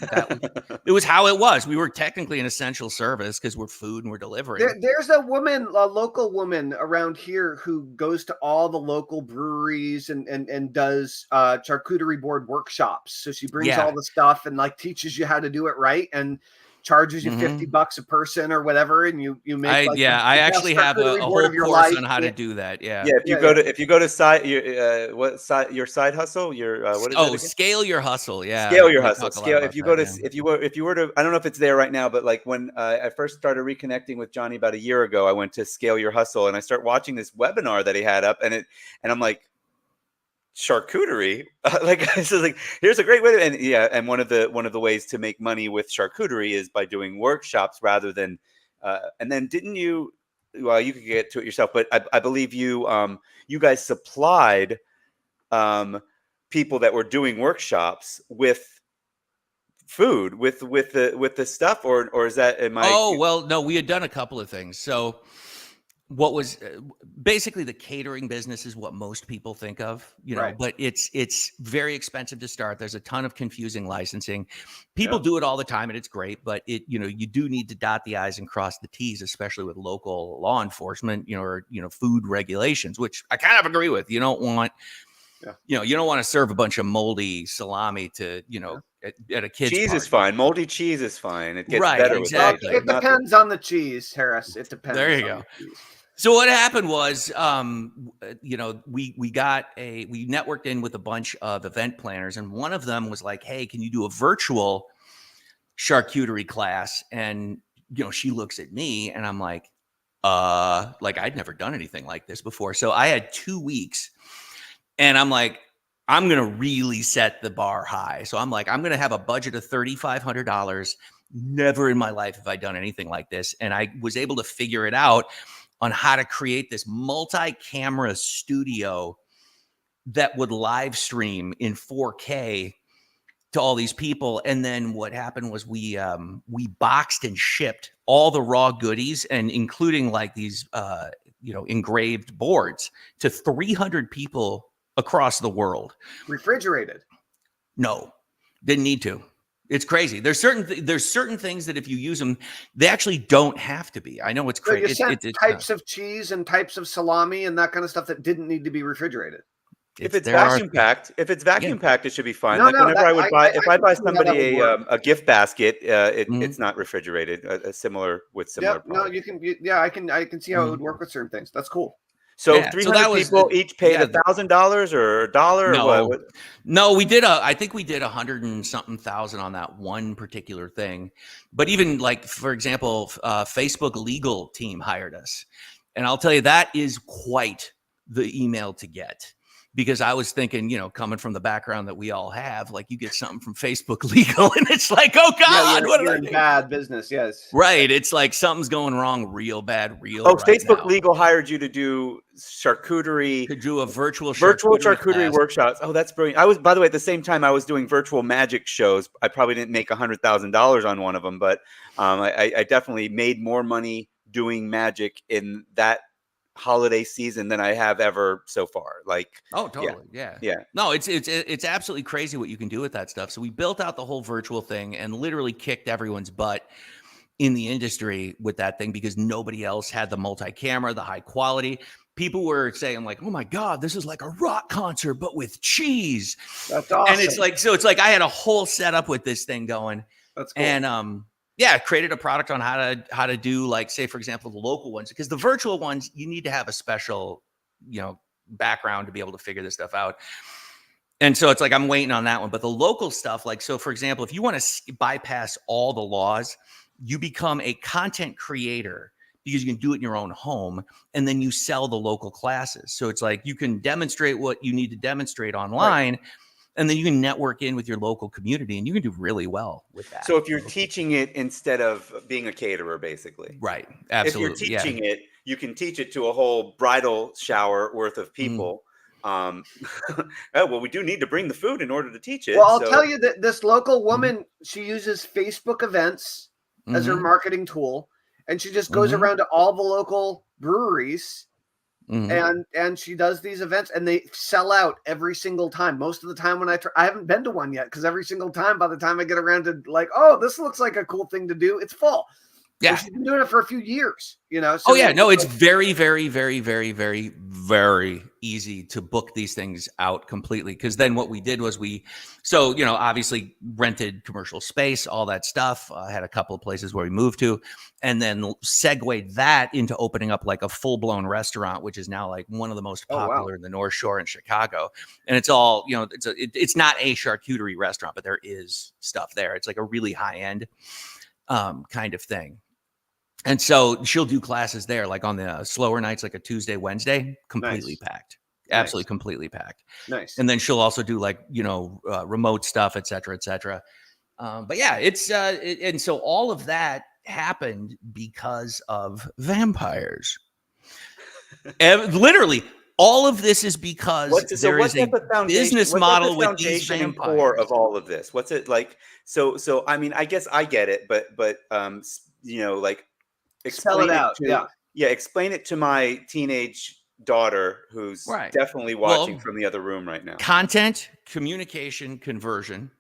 it was how it was. We were technically an essential service because we're food and we're delivering. There's a local woman around here who goes to all the local breweries and does charcuterie board workshops. So she brings all the stuff and like teaches you how to do it right and charges you $50 a person or whatever, and you make I actually have a whole course on how to do that. If you go to side your side hustle, your what is it? Scale Your Hustle. Scale Your Hustle. If you were to, I don't know if it's there right now, but like when I first started reconnecting with Jonny about a year ago, I went to Scale Your Hustle and I start watching this webinar that he had up, and I'm like, charcuterie, here's a great way to, and one of the ways to make money with charcuterie is by doing workshops rather than and then didn't you, well, you could get to it yourself, but I believe you guys supplied people that were doing workshops with food with the stuff, or is that no, we had done a couple of things. So what was basically the catering business is what most people think of, right. But it's very expensive to start. There's a ton of confusing licensing. People do it all the time and it's great, but you do need to dot the I's and cross the T's, especially with local law enforcement, or food regulations, which I kind of agree with. You don't want, you don't want to serve a bunch of moldy salami to, at a kid's cheese party. Is fine. Moldy cheese is fine. It gets right, better. Exactly. It depends on the cheese, Harris. It depends. There you go. So what happened was, we networked in with a bunch of event planners, and one of them was like, "Hey, can you do a virtual charcuterie class?" And she looks at me, and I'm like, I'd never done anything like this before. So I had 2 weeks, and I'm like, I'm gonna really set the bar high. So I'm like, I'm gonna have a budget of $3,500. Never in my life have I done anything like this, and I was able to figure it out on how to create this multi-camera studio that would live stream in 4K to all these people. And then what happened was we boxed and shipped all the raw goodies, and including like these engraved boards, to 300 people across the world. Refrigerated? No, didn't need to. It's crazy. There's certain things that if you use them, they actually don't have to be. I know it's crazy. So you sent types of cheese and types of salami and that kind of stuff that didn't need to be refrigerated. If it's vacuum packed, it should be fine. If I buy somebody a gift basket, it's not refrigerated. Similar product. No, you can. I can see how it would work with certain things. That's cool. So 300 people each paid $1,000 or $1 no, or what? No, I think we did 100 and something thousand on that one particular thing. But even like, for example, Facebook legal team hired us. And I'll tell you, that is quite the email to get. Because I was thinking, coming from the background that we all have, like you get something from Facebook legal and it's like, oh God, you're in bad business. Yes. Right. It's like something's going wrong real bad. Facebook legal hired you to do charcuterie. To do a virtual charcuterie workshops. Oh, that's brilliant. By the way, at the same time, I was doing virtual magic shows. I probably didn't make $100,000 on one of them, but I definitely made more money doing magic in that holiday season than I have ever so far. Like, oh, totally. Yeah. No, it's absolutely crazy what you can do with that stuff. So we built out the whole virtual thing and literally kicked everyone's butt in the industry with that thing because nobody else had the multi-camera, the high quality. People were saying like, oh my God, this is like a rock concert, but with cheese. That's awesome. And it's like I had a whole setup with this thing going. That's cool. And created a product on how to do, like, say, for example, the local ones, because the virtual ones, you need to have a special, background to be able to figure this stuff out. And so it's like, I'm waiting on that one. But the local stuff, like, so for example, if you want to bypass all the laws, you become a content creator because you can do it in your own home, and then you sell the local classes. So it's like, you can demonstrate what you need to demonstrate online. Right. And then you can network in with your local community and you can do really well with that. So if you're teaching it instead of being a caterer, basically. Right. Absolutely. If you're teaching it, you can teach it to a whole bridal shower worth of people. Well, we do need to bring the food in order to teach it. Well, I'll tell you that this local woman, she uses Facebook events as her marketing tool. And she just goes around to all the local breweries And she does these events and they sell out every single time. Most of the time when I haven't been to one yet, because every single time by the time I get around to like, oh, this looks like a cool thing to do, it's full. Yeah. And she's been doing it for a few years, you know. So it's very, very, very, very, very, very easy to book these things out completely. Because then what we did was obviously rented commercial space, all that stuff. Had a couple of places where we moved to, and then segued that into opening up like a full blown restaurant, which is now like one of the most popular in the North Shore in Chicago. And it's all, it's not a charcuterie restaurant, but there is stuff there. It's like a really high end kind of thing. And so she'll do classes there, like on the slower nights, like a Tuesday, Wednesday, completely packed, absolutely completely packed. Nice. And then she'll also do like, remote stuff, et cetera, et cetera. But yeah, and so all of that happened because of vampires. Literally, all of this is because there is a business model with these vampires. And core of all of this. What's it like? So I mean, I guess I get it, but like. Spell it out. Explain it to my teenage daughter who's definitely watching from the other room right now. Content, communication, conversion.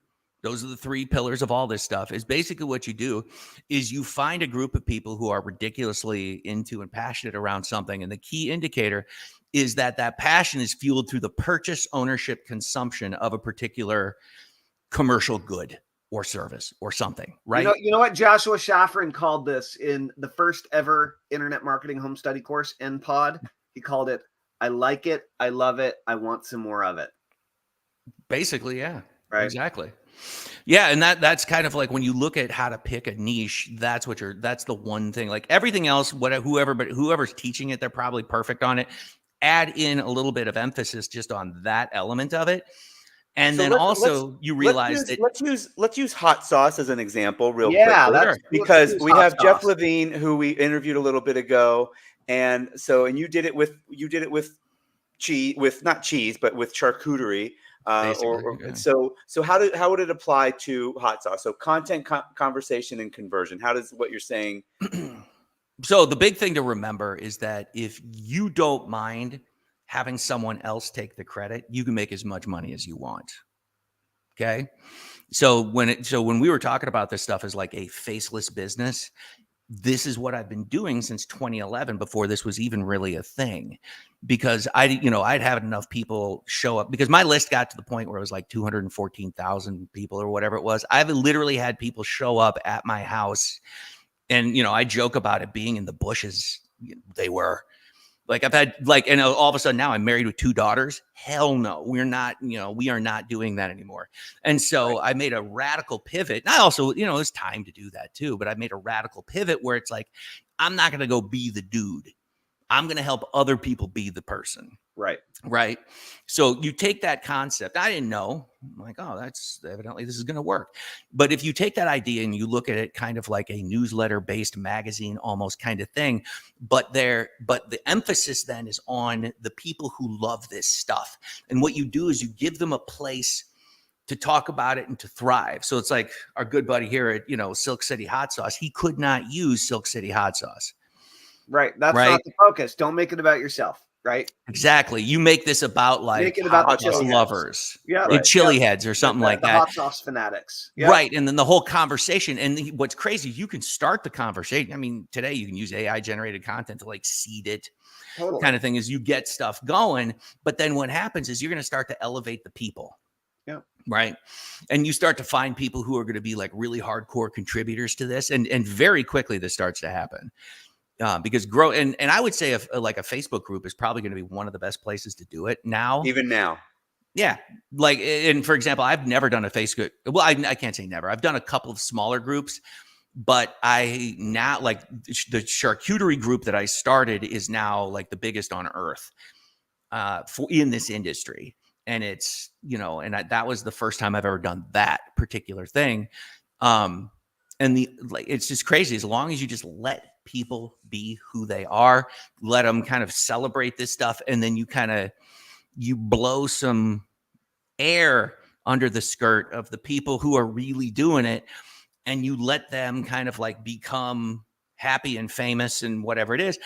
Those are the three pillars of all this stuff. Is basically what you do is you find a group of people who are ridiculously into and passionate around something. And the key indicator is that passion is fueled through the purchase, ownership, consumption of a particular commercial good or service or something, right? You know what Joshua Schafrin called this in the first ever internet marketing home study course, NPOD? He called it, I like it, I love it, I want some more of it. Basically, yeah. Right. Exactly. Yeah, and that's kind of like when you look at how to pick a niche, that's the one thing. Like everything else, whoever's teaching it, they're probably perfect on it. Add in a little bit of emphasis just on that element of it. And then also you realize that let's use hot sauce as an example real quick. Because we have Jeff Levine, who we interviewed a little bit ago. And you did it with cheese, not cheese, but with charcuterie. So how would it apply to hot sauce? So content, conversation, and conversion. How does what you're saying? So the big thing to remember is that if you don't mind having someone else take the credit, you can make as much money as you want. Okay. So when we were talking about this stuff as like a faceless business, this is what I've been doing since 2011 before this was even really a thing, because I'd had enough people show up, because my list got to the point where it was like 214,000 people or whatever it was. I've literally had people show up at my house, and, I joke about it being in the bushes. They were. Like I've had and all of a sudden now I'm married with 2 daughters. Hell no, we are not doing that anymore. And so I made a radical pivot. And I also, it's time to do that too, but I made a radical pivot where it's like, I'm not going to go be the dude. I'm going to help other people be the person. Right. So you take that concept. I didn't know. I'm like, oh, that's evidently this is going to work. But if you take that idea and you look at it kind of like a newsletter based magazine almost kind of thing, but the emphasis then is on the people who love this stuff. And what you do is you give them a place to talk about it and to thrive. So it's like our good buddy here at, Silk City Hot Sauce. He could not use Silk City Hot Sauce. Right. That's not the focus. Don't make it about yourself. Right. Exactly. You make this about hot sauce lovers, chili heads or something like that. Hot sauce fanatics. Yeah. Right. And then the whole conversation. And what's crazy, you can start the conversation. I mean, today you can use AI generated content to seed it kind of thing as you get stuff going. But then what happens is you're going to start to elevate the people. Yeah. Right. And you start to find people who are going to be really hardcore contributors to this. And very quickly this starts to happen. Because and I would say a Facebook group is probably going to be one of the best places to do it now. Even now. Yeah. And for example, I've never done a Facebook. Well, I can't say never. I've done a couple of smaller groups, but I now the charcuterie group that I started is now the biggest on earth in this industry. And it's, that was the first time I've ever done that particular thing. And it's just crazy. As long as you just let people be who they are, let them kind of celebrate this stuff, and then you blow some air under the skirt of the people who are really doing it, and you let them kind of become happy and famous and whatever it is.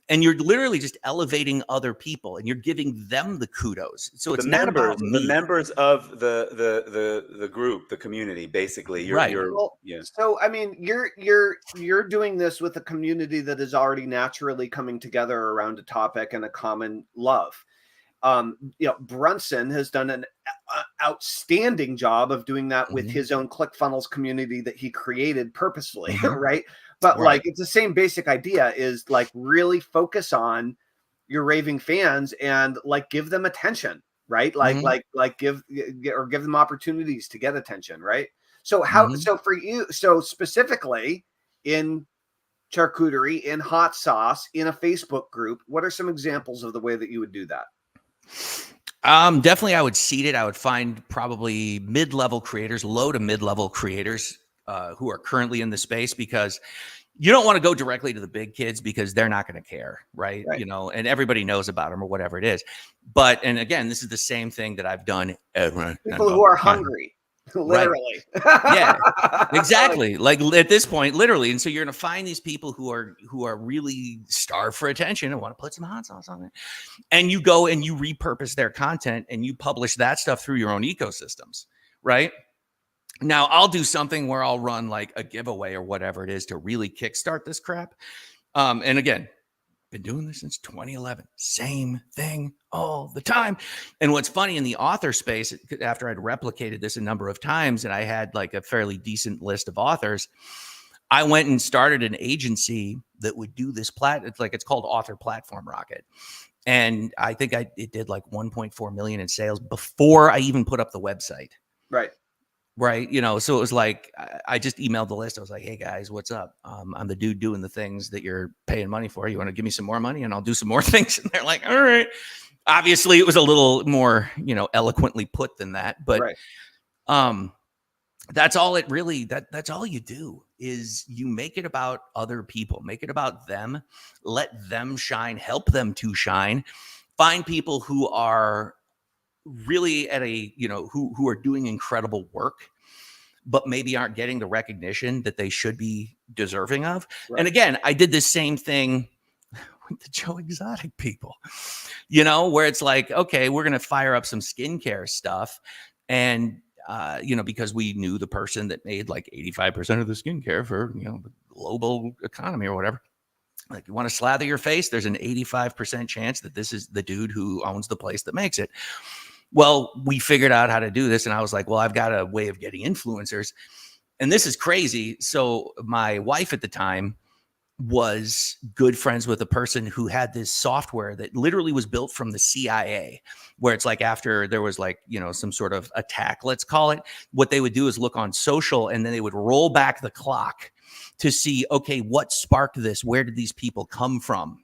And you're literally just elevating other people and you're giving them the kudos. So it's not about me. The members of the group, the community, basically. Well, Yeah. so I mean, you're doing this with a community that is already naturally coming together around a topic and a common love. Brunson has done an outstanding job of doing that with his own ClickFunnels community that he created purposefully, right? But like, it's the same basic idea, is like really focus on your raving fans and like give them attention, right? Like give them opportunities to get attention, right? So so for you, so specifically in charcuterie, in hot sauce, in a Facebook group, what are some examples of the way that you would do that? Definitely I would seed it. I would find probably mid-level creators, low to mid-level creators who are currently in the space, because you don't want to go directly to the big kids because they're not going to care, right? And everybody knows about them or whatever it is. But, and again, this is the same thing that I've done. People who are hungry, literally. Right. Yeah, exactly. Like at this point, literally. And so you're going to find these people who are really starved for attention and want to put some hot sauce on it. And you go and you repurpose their content and you publish that stuff through your own ecosystems, right? Now, I'll do something where I'll run like a giveaway or whatever it is to really kickstart this crap. And again, been doing this since 2011. Same thing all the time. And what's funny in the author space, after I'd replicated this a number of times and I had like a fairly decent list of authors, I went and started an agency that would do this it's called Author Platform Rocket. And I think it did like 1.4 million in sales before I even put up the website. Right. Right. So it was like, I just emailed the list. I was like, hey guys, what's up? I'm the dude doing the things that you're paying money for. You want to give me some more money and I'll do some more things. And they're like, all right. Obviously it was a little more, eloquently put than that, but, that's all it really, that's all you do, is you make it about other people, make it about them, let them shine, help them to shine, find people who are really at a, who are doing incredible work, but maybe aren't getting the recognition that they should be deserving of. Right. And again, I did the same thing with the Joe Exotic people, where it's like, okay, we're going to fire up some skincare stuff. And, because we knew the person that made like 85% of the skincare for, the global economy or whatever. Like, you want to slather your face, there's an 85% chance that this is the dude who owns the place that makes it. Well, we figured out how to do this. And I was like, well, I've got a way of getting influencers. And this is crazy. So my wife at the time was good friends with a person who had this software that literally was built from the CIA, where it's like after there was like, some sort of attack, let's call it, what they would do is look on social and then they would roll back the clock to see, okay, what sparked this? Where did these people come from?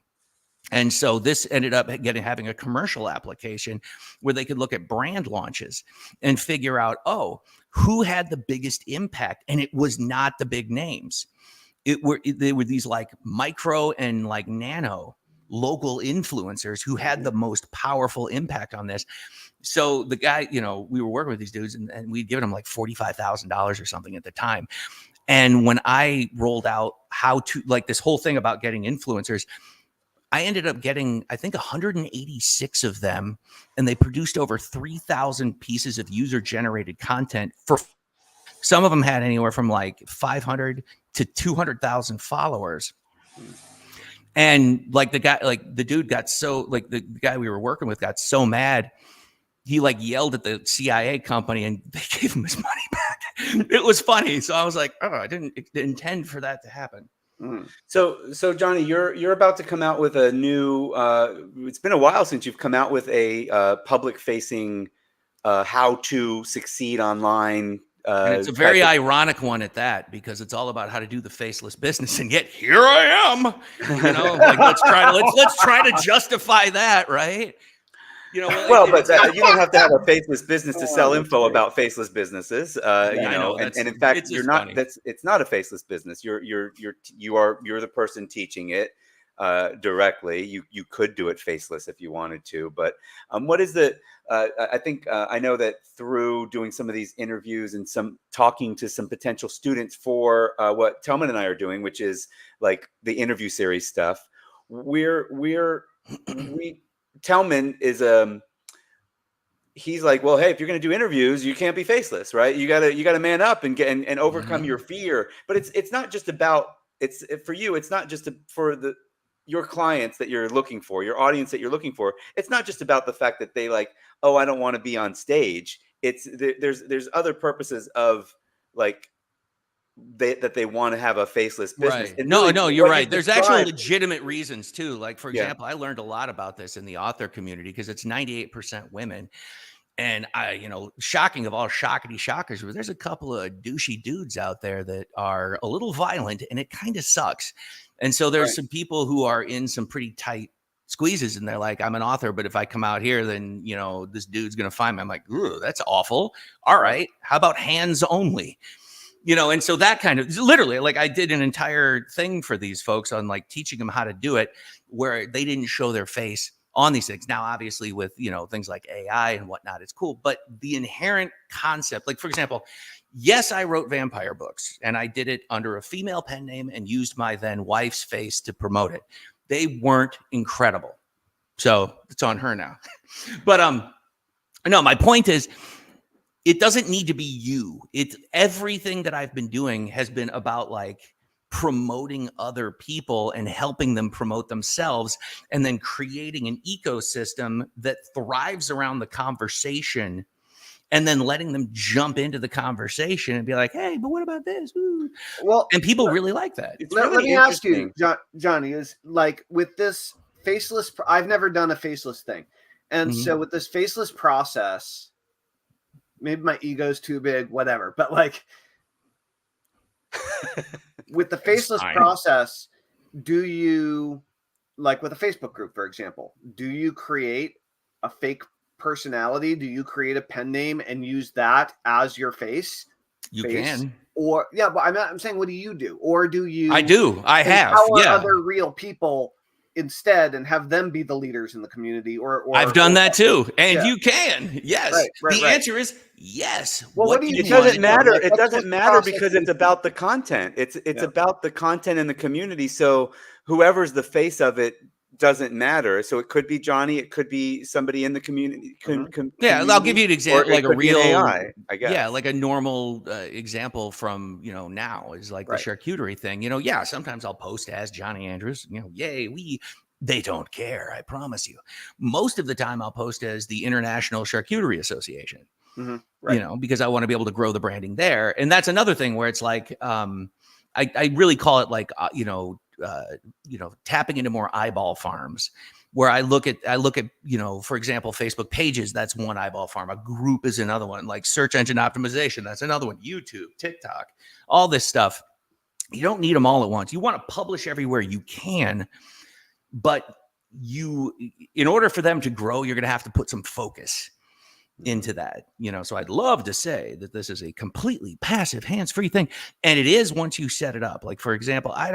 And so this ended up having a commercial application where they could look at brand launches and figure out, who had the biggest impact? And it was not the big names. They were these like micro and like nano local influencers who had the most powerful impact on this. So the guy, we were working with these dudes and we'd given them like $45,000 or something at the time. And when I rolled out how to, like, this whole thing about getting influencers, I ended up getting, I think, 186 of them, and they produced over 3,000 pieces of user-generated content. For some of them had anywhere from like 500 to 200,000 followers. And like the dude got so, like the guy we were working with got so mad, he like yelled at the CIA company and they gave him his money back. It was funny. So I was like, I didn't intend for that to happen. So Johnny, you're about to come out with a new. It's been a while since you've come out with a public-facing how to succeed online. And it's a very ironic one at that, because it's all about how to do the faceless business, and yet here I am. Like let's try to justify that, right? Well, but you don't have to have a faceless business to sell info about faceless businesses. And in fact, you're not. Funny. It's not a faceless business. You're the person teaching it directly. You could do it faceless if you wanted to, but what is the? I think I know that through doing some of these interviews and some talking to some potential students for what Tellman and I are doing, which is like the interview series stuff. Tellman is he's like, well, hey, if you're going to do interviews, you can't be faceless, right? You gotta man up and get and overcome your fear. But it's not just about for you. It's not just for your clients that you're looking for, your audience that you're looking for. It's not just about the fact that they like, oh, I don't want to be on stage. It's there's other purposes of like that they want to have a faceless business. Right. And No, really, no, you're what right. you There's actual described- legitimate reasons too. Like, for Yeah. example, I learned a lot about this in the author community because it's 98% women. And shocking of all shockety shockers, there's a couple of douchey dudes out there that are a little violent, and it kind of sucks. And so there's some people who are in some pretty tight squeezes, and they're like, I'm an author, but if I come out here, then this dude's gonna find me. I'm like, ooh, that's awful. All right, how about hands only? And so that kind of literally, like, I did an entire thing for these folks on like teaching them how to do it, where they didn't show their face on these things. Now, obviously, with things like AI and whatnot, it's cool. But the inherent concept, like, for example, yes, I wrote vampire books, and I did it under a female pen name and used my then wife's face to promote it. They weren't incredible, so it's on her now. But no, my point is, it doesn't need to be you. It's everything that I've been doing has been about like promoting other people and helping them promote themselves, and then creating an ecosystem that thrives around the conversation, and then letting them jump into the conversation and be like, hey, but what about this? Ooh. Well, And people really like that. let me ask you, Johnny, is like with this faceless, I've never done a faceless thing. And so with this faceless process, maybe my ego's too big, whatever. But like with the faceless process, do you, like with a Facebook group, for example, do you create a fake personality? Do you create a pen name and use that as your face? You can. Or but I'm saying, what do you do? Or do you? I have. Empower Yeah. other real people instead and have them be the leaders in the community, or I've done that too, and you can. Yes. Right, the answer is yes. Well, what do you It doesn't matter. It doesn't matter because it's about the content. It's about the content in the community. So whoever's the face of it doesn't matter. So it could be Johnny. It could be somebody in the community. I'll give you an example, like a real AI, I guess. Yeah, like a normal example from now is like the charcuterie thing. Sometimes I'll post as Jonny Andrews. Yay, they don't care. I promise you. Most of the time, I'll post as the International Charcuterie Association. Because I want to be able to grow the branding there. And that's another thing where it's like I really call it like tapping into more eyeball farms, where I look at for example, Facebook pages, that's one eyeball farm. A group is another one, like search engine optimization, that's another one, YouTube, TikTok, all this stuff. You don't need them all at once. You want to publish everywhere you can, but in order for them to grow, you're going to have to put some focus into that, so I'd love to say that this is a completely passive, hands-free thing, and it is once you set it up. Like, for example, I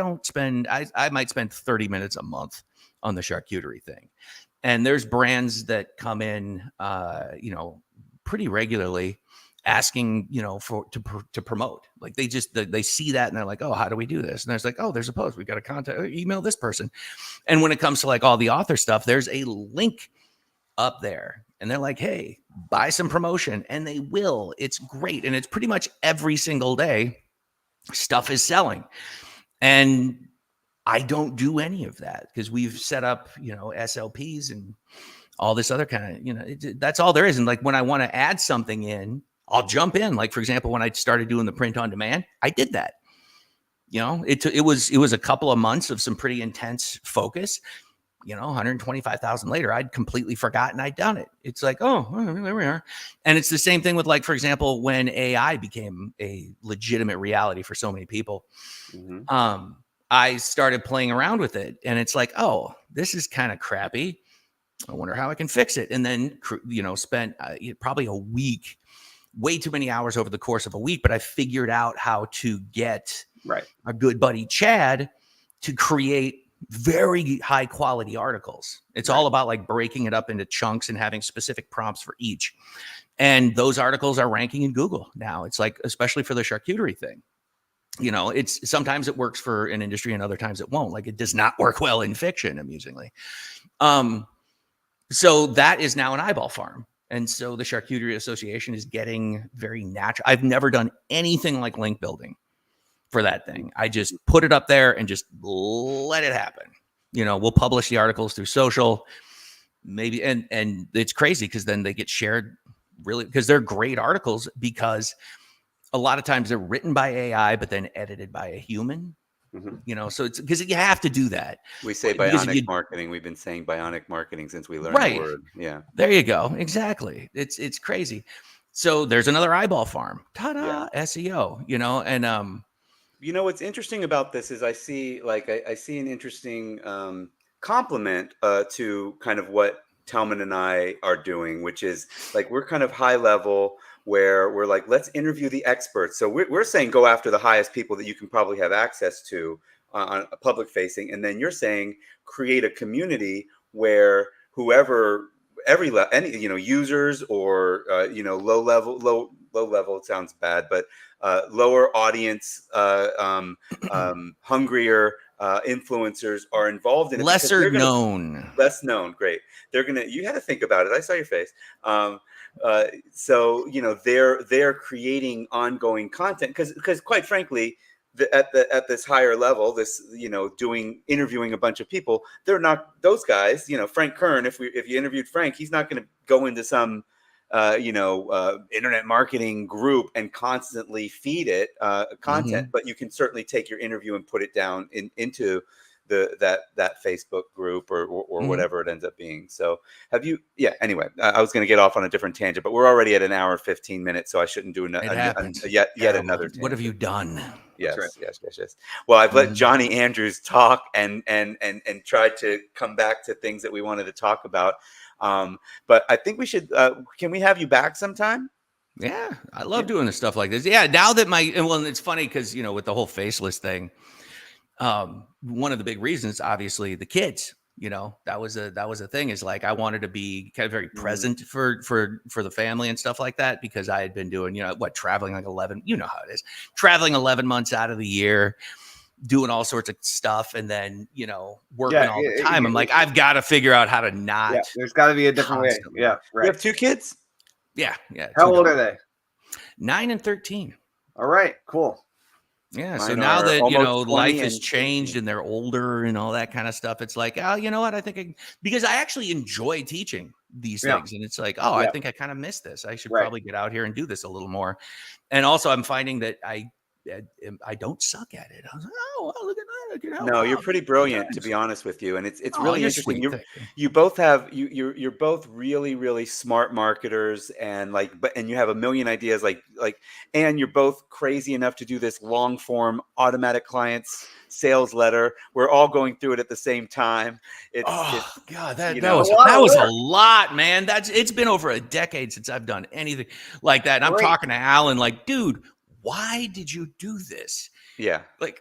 might spend 30 minutes a month on the charcuterie thing, and there's brands that come in pretty regularly asking to promote. Like, they see that and they're like, oh, how do we do this? And there's like, oh, there's a post, we got to contact, email this person. And when it comes to like all the author stuff, there's a link up there, and they're like, hey, buy some promotion, and they will. It's great. And it's pretty much every single day stuff is selling. And I don't do any of that because we've set up, SLPs and all this other kind of, that's all there is. And like, when I want to add something in, I'll jump in. Like, for example, when I started doing the print on demand, I did that. It was a couple of months of some pretty intense focus. 125,000 later, I'd completely forgotten I'd done it. It's like, oh, there we are. And it's the same thing with, like, for example, when AI became a legitimate reality for so many people, I started playing around with it, and it's like, oh, this is kind of crappy. I wonder how I can fix it. And then, spent probably a week, way too many hours over the course of a week, but I figured out how to get our good buddy Chad to create very high quality articles. It's all about like breaking it up into chunks and having specific prompts for each. And those articles are ranking in Google now. It's like, especially for the charcuterie thing. You know, it's sometimes it works for an industry and other times it won't. Like it does not work well in fiction, amusingly. So that is now an eyeball farm. And so the Charcuterie Association is getting very natural. I've never done anything like link building for that thing. I just put it up there and just let it happen. You know, we'll publish the articles through social, maybe, and it's crazy because then they get shared really because they're great articles because a lot of times they're written by AI, but then edited by a human. You know, so it's because you have to do that. We say bionic marketing. We've been saying bionic marketing since we learned the word. Yeah. There you go. Exactly. It's crazy. So there's another eyeball farm. Ta-da! Yeah. SEO, you know, and you know what's interesting about this is I see an interesting compliment to kind of what Tellman and I are doing, which is like we're kind of high level where we're like, let's interview the experts. So we're saying go after the highest people that you can probably have access to on a public facing. And then you're saying create a community where whoever, any, you know, users or, you know, low level, it sounds bad, but lower audience, hungrier influencers are involved in it. Less known. Great. You had to think about it. I saw your face. So, you know, they're creating ongoing content because quite frankly, at this higher level, this, you know, interviewing a bunch of people, they're not those guys, you know, Frank Kern, if you interviewed Frank, he's not going to go into some, you know, internet marketing group and constantly feed it content, but you can certainly take your interview and put it down into that Facebook group or whatever it ends up being. So anyway, I was going to get off on a different tangent, but we're already at an hour and 15 minutes, so I shouldn't do yet another tangent. What have you done? Yes. Well, I've let Jonny Andrews talk and tried to come back to things that we wanted to talk about. But I think we should, can we have you back sometime? Yeah. I love doing this stuff like this. Yeah. Now that it's funny because, you know, with the whole faceless thing, one of the big reasons, obviously the kids, you know, that was a thing is like, I wanted to be kind of very present for the family and stuff like that, because I had been doing, you know, traveling like 11, you know how it is, traveling 11 months out of the year, doing all sorts of stuff. And then, you know, working all the time. I'm like, I've got to figure out how to not. There's got to be a different way. Yeah. Right. You have 2 kids? Yeah. How old are they? 9 and 13. All right, cool. Yeah. So now that, you know, life has changed and they're older and all that kind of stuff, it's like, oh, you know what? because I actually enjoy teaching these things. And it's like, oh, I think I kind of missed this. I should probably get out here and do this a little more. And also I'm finding that I don't suck at it. I was like, oh, well, look at that. No, you're pretty brilliant, to be honest with you. And it's really interesting. You both have, you're both really, really smart marketers and you have a million ideas, and you're both crazy enough to do this long form automatic clients sales letter. We're all going through it at the same time. God, that was a lot, man. It's been over a decade since I've done anything like that. And I'm talking to Alan like, dude, why did you do this? Yeah. Like,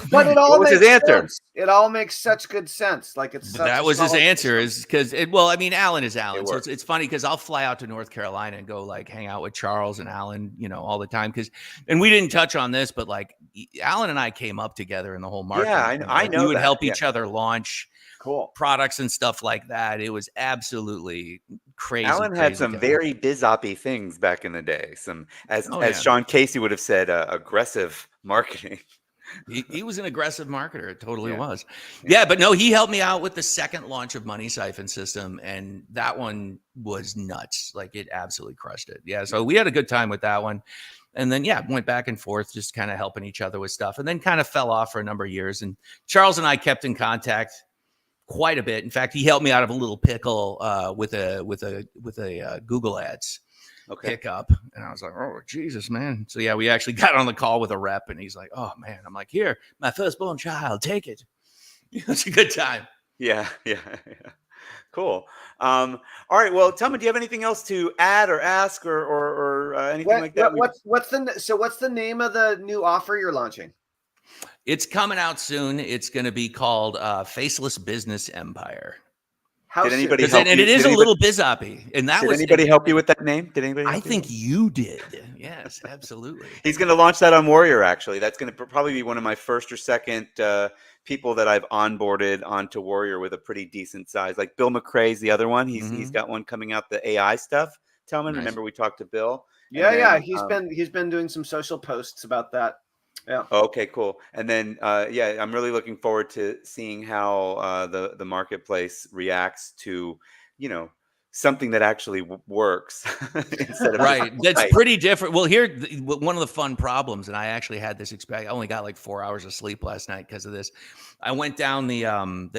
but it all makes his answer. Sense. It all makes such good sense. Like that was his answer is because I mean, Alan is Alan. So it's funny because I'll fly out to North Carolina and go like hang out with Charles and Alan, you know, all the time. And we didn't touch on this, but like Alan and I came up together in the whole market. Yeah, I know. We would help each other launch products and stuff like that. It was absolutely crazy. Alan had some very biz-oppy things back in the day. As Sean Casey would have said, aggressive marketing. He was an aggressive marketer. It totally was. Yeah, but no, he helped me out with the second launch of Money Siphon System, and that one was nuts. Like it absolutely crushed it. Yeah, so we had a good time with that one. And then, went back and forth, just kind of helping each other with stuff, and then kind of fell off for a number of years. And Charles and I kept in contact quite a bit. In fact, he helped me out of a little pickle with a Google Ads pickup. And I was like, oh, Jesus, man. So, we actually got on the call with a rep, and he's like, oh, man. I'm like, here, my firstborn child, take it. It's a good time. Yeah. Cool. All right. Well, tell me, do you have anything else to add or ask or anything like that? What's the name of the new offer you're launching? It's coming out soon. It's going to be called Faceless Business Empire. How Did anybody And help it you? is Did a anybody, little bizoppy. And that did was, anybody help you with that name? Did anybody? I Help you think with you did. Yes, absolutely. He's going to launch that on Warrior. Actually, that's going to probably be one of my first or second people that I've onboarded onto Warrior with a pretty decent size. Like Bill McRae's the other one. He's got one coming out, the AI stuff. Tellman, Nice. remember we talked to Bill? Yeah, And yeah. then, He's been doing some social posts about that. Yeah. Okay, cool. And then, yeah, I'm really looking forward to seeing how the marketplace reacts to, you know, something that actually works instead of Right. just That's hype. pretty different. Well, here, one of the fun problems, and I actually had this experience. I only got like 4 hours of sleep last night because of this. I went down the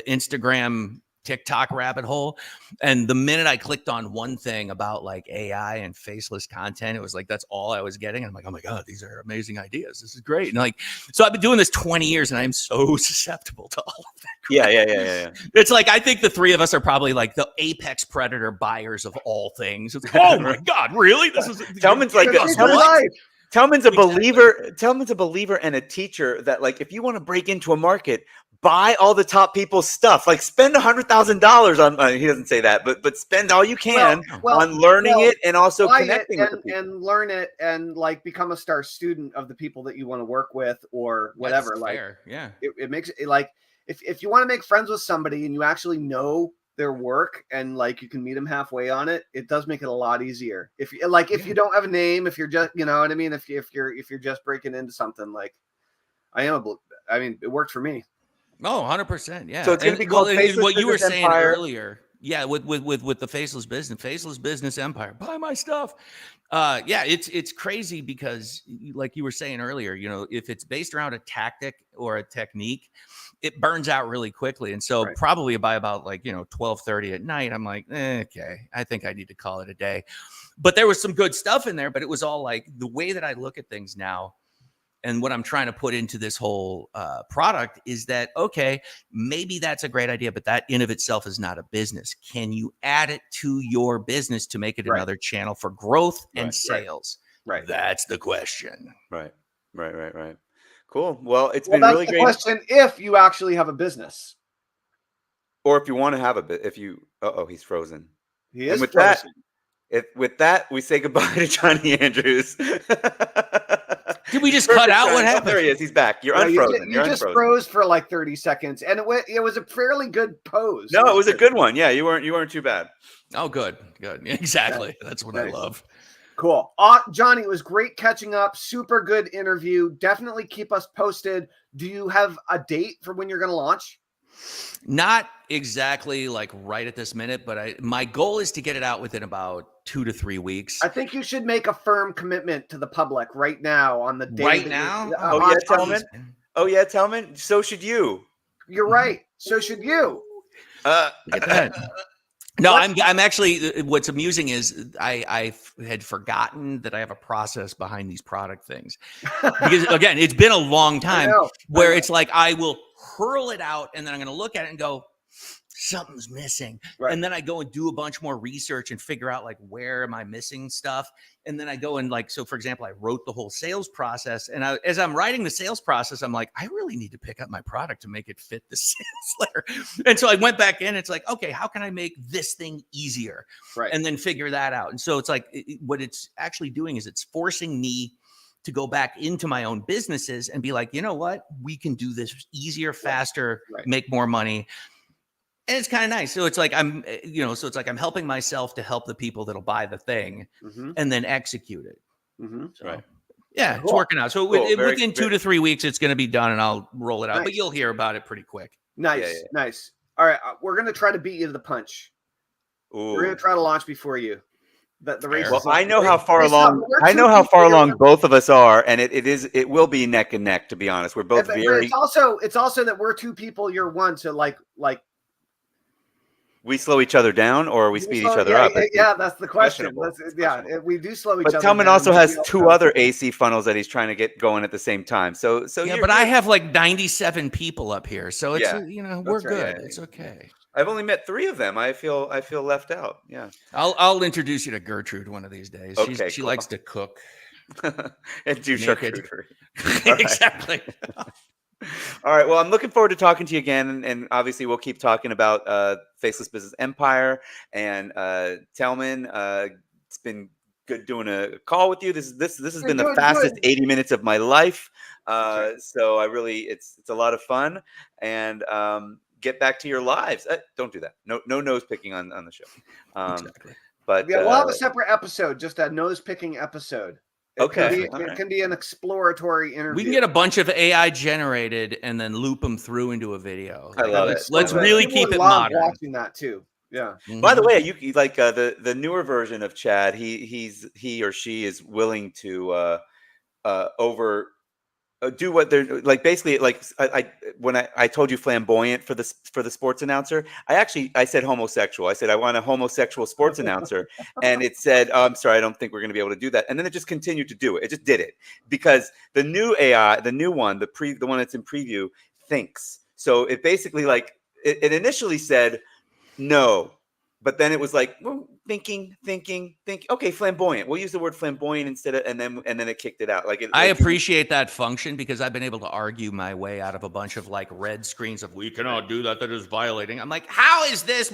Instagram TikTok rabbit hole, and the minute I clicked on one thing about like AI and faceless content, it was like that's all I was getting. And I'm like, oh my God, these are amazing ideas. This is great. And like, so I've been doing this 20 years, and I'm so susceptible to all of that. Yeah. It's like I think the three of us are probably like the apex predator buyers of all things. It's like, oh my God, really? This is Tellman's like It's Tellman's, life. Tellman's a Exactly. believer. Tellman's a believer and a teacher that, like, if you want to break into a market, buy all the top people's stuff. Like, spend $100,000 on. He doesn't say that, but spend all you can on learning it and also buy connecting it with the people. and learn it and like become a star student of the people that you want to work with or whatever. That's like fair. Yeah. it makes it like if you want to make friends with somebody and you actually know their work and like you can meet them halfway on it, it does make it a lot easier. If you like, if you don't have a name, if you're just, you know what I mean? If you're just breaking into something, like I mean, it worked for me. Oh, 100%. Yeah. So it's going to be called and Faceless what you were Business saying Empire. earlier. Yeah, with the faceless business empire. Buy my stuff. Yeah, it's crazy because like you were saying earlier, you know, if it's based around a tactic or a technique, it burns out really quickly. And so probably by about like, you know, 12:30 at night, I'm like, okay, I think I need to call it a day. But there was some good stuff in there, but it was all like the way that I look at things now. And what I'm trying to put into this whole product is that, okay, maybe that's a great idea, but that in of itself is not a business. Can you add it to your business to make it another channel for growth and sales? Right. That's the question. Right. Cool. Well, it's been really great. Question: if you actually have a business, or if you want to have a bit, if you, he's frozen. He is with frozen. With that, we say goodbye to Jonny Andrews. Did we just cut out? What happened? Oh, there he is. He's back. You're unfrozen. You just froze for like 30 seconds, and it was a fairly good pose. No, it was a good one. Yeah, you weren't too bad. Oh, good. Exactly. That's what I love. Cool. Johnny, it was great catching up. Super good interview. Definitely keep us posted. Do you have a date for when you're going to launch? Not exactly like right at this minute, but my goal is to get it out within about 2 to 3 weeks. I think you should make a firm commitment to the public right now on the day. Right now? Tellman. Oh yeah, Tellman. So should you. You're right. So should you. Get that. No, I'm actually, what's amusing is I had forgotten that I have a process behind these product things. Because again, it's been a long time where it's like I will hurl it out and then I'm going to look at it and go, something's missing. Right. And then I go and do a bunch more research and figure out like, where am I missing stuff? And then I go and like, so for example, I wrote the whole sales process. And as I'm writing the sales process, I'm like, I really need to pick up my product to make it fit the sales letter. And so I went back in. It's like, okay, how can I make this thing easier? Right. And then figure that out. And so it's like, what it's actually doing is it's forcing me to go back into my own businesses and be like, you know what? We can do this easier, faster, make more money. And it's kind of nice. So it's like I'm helping myself to help the people that'll buy the thing and then execute it. So, yeah, it's working out. So within 2 to 3 weeks, it's going to be done and I'll roll it out. But you'll hear about it pretty quick. Nice. Nice. All right. We're going to try to beat you to the punch. Ooh. We're going to try to launch before you. The race. Well, I know how far along. I know how far along both of us are, and it will be neck and neck. To be honest, we're both very. It's also that we're two people. You're one. So like. We slow each other down, or we speed each other up. Yeah, that's the question. We do slow each other. But Tellman also has 2 other AC funnels that he's trying to get going at the same time. So yeah, but I have like 97 people up here, so it's we're good. Yeah. It's okay. I've only met 3 of them. I feel left out. Yeah. I'll introduce you to Gertrude one of these days. Okay, she likes to cook and do charcuterie. Exactly. All right. Well, I'm looking forward to talking to you again, and obviously we'll keep talking about Faceless Business Empire and Tellman. It's been good doing a call with you. This has been the fastest 80 minutes of my life. So I really, it's a lot of fun. And get back to your lives. Don't do that. No nose picking on the show. Exactly. But yeah, we'll have a separate episode, just a nose picking episode. It can be an exploratory interview. We can get a bunch of AI generated and then loop them through into a video. I love it. Let's really keep it modern. Watching that too. Yeah. Mhm. By the way, you like the newer version of Chad. He or she is willing to do what they're like. Basically, like when I told you flamboyant for the sports announcer, I said homosexual. I said I want a homosexual sports announcer, and it said, "Oh, I'm sorry, I don't think we're going to be able to do that." And then it just continued to do it. It just did it because the new AI, the new one, the one that's in preview, thinks. So it basically like it initially said no. But then it was like, well, thinking. Okay, flamboyant. We'll use the word flamboyant instead of, and then it kicked it out. I appreciate that function because I've been able to argue my way out of a bunch of like red screens of we cannot do that. That is violating. I'm like, how is this?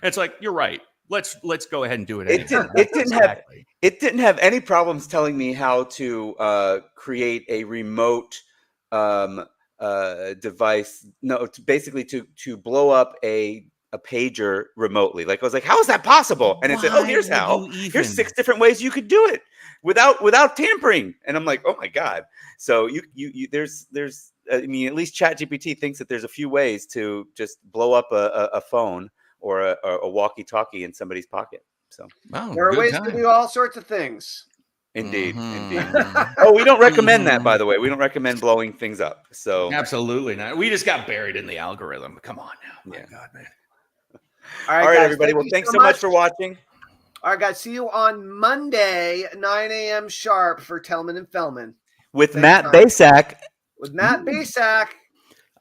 It's like you're right. Let's go ahead and do it. It didn't have any problems telling me how to create a remote device. No, basically to blow up a pager remotely. Like I was like, how is that possible? And it said, oh, here's how. Here's 6 different ways you could do it without tampering. And I'm like, oh my God. So there's I mean, at least ChatGPT thinks that there's a few ways to just blow up a phone or a walkie-talkie in somebody's pocket. So there are ways to do all sorts of things. Indeed. Oh, we don't recommend that, by the way. We don't recommend blowing things up. So absolutely not. We just got buried in the algorithm. Come on now. My God, man. All right, guys, everybody. Well, thanks so much for watching. All right, guys. See you on Monday, 9 a.m. sharp for Tellman and Fellman. With Matt Basak.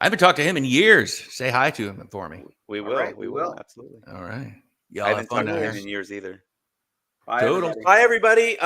I haven't talked to him in years. Say hi to him for me. We will. Right, we will. Absolutely. All right. I haven't talked to him in years either. Bye, everybody.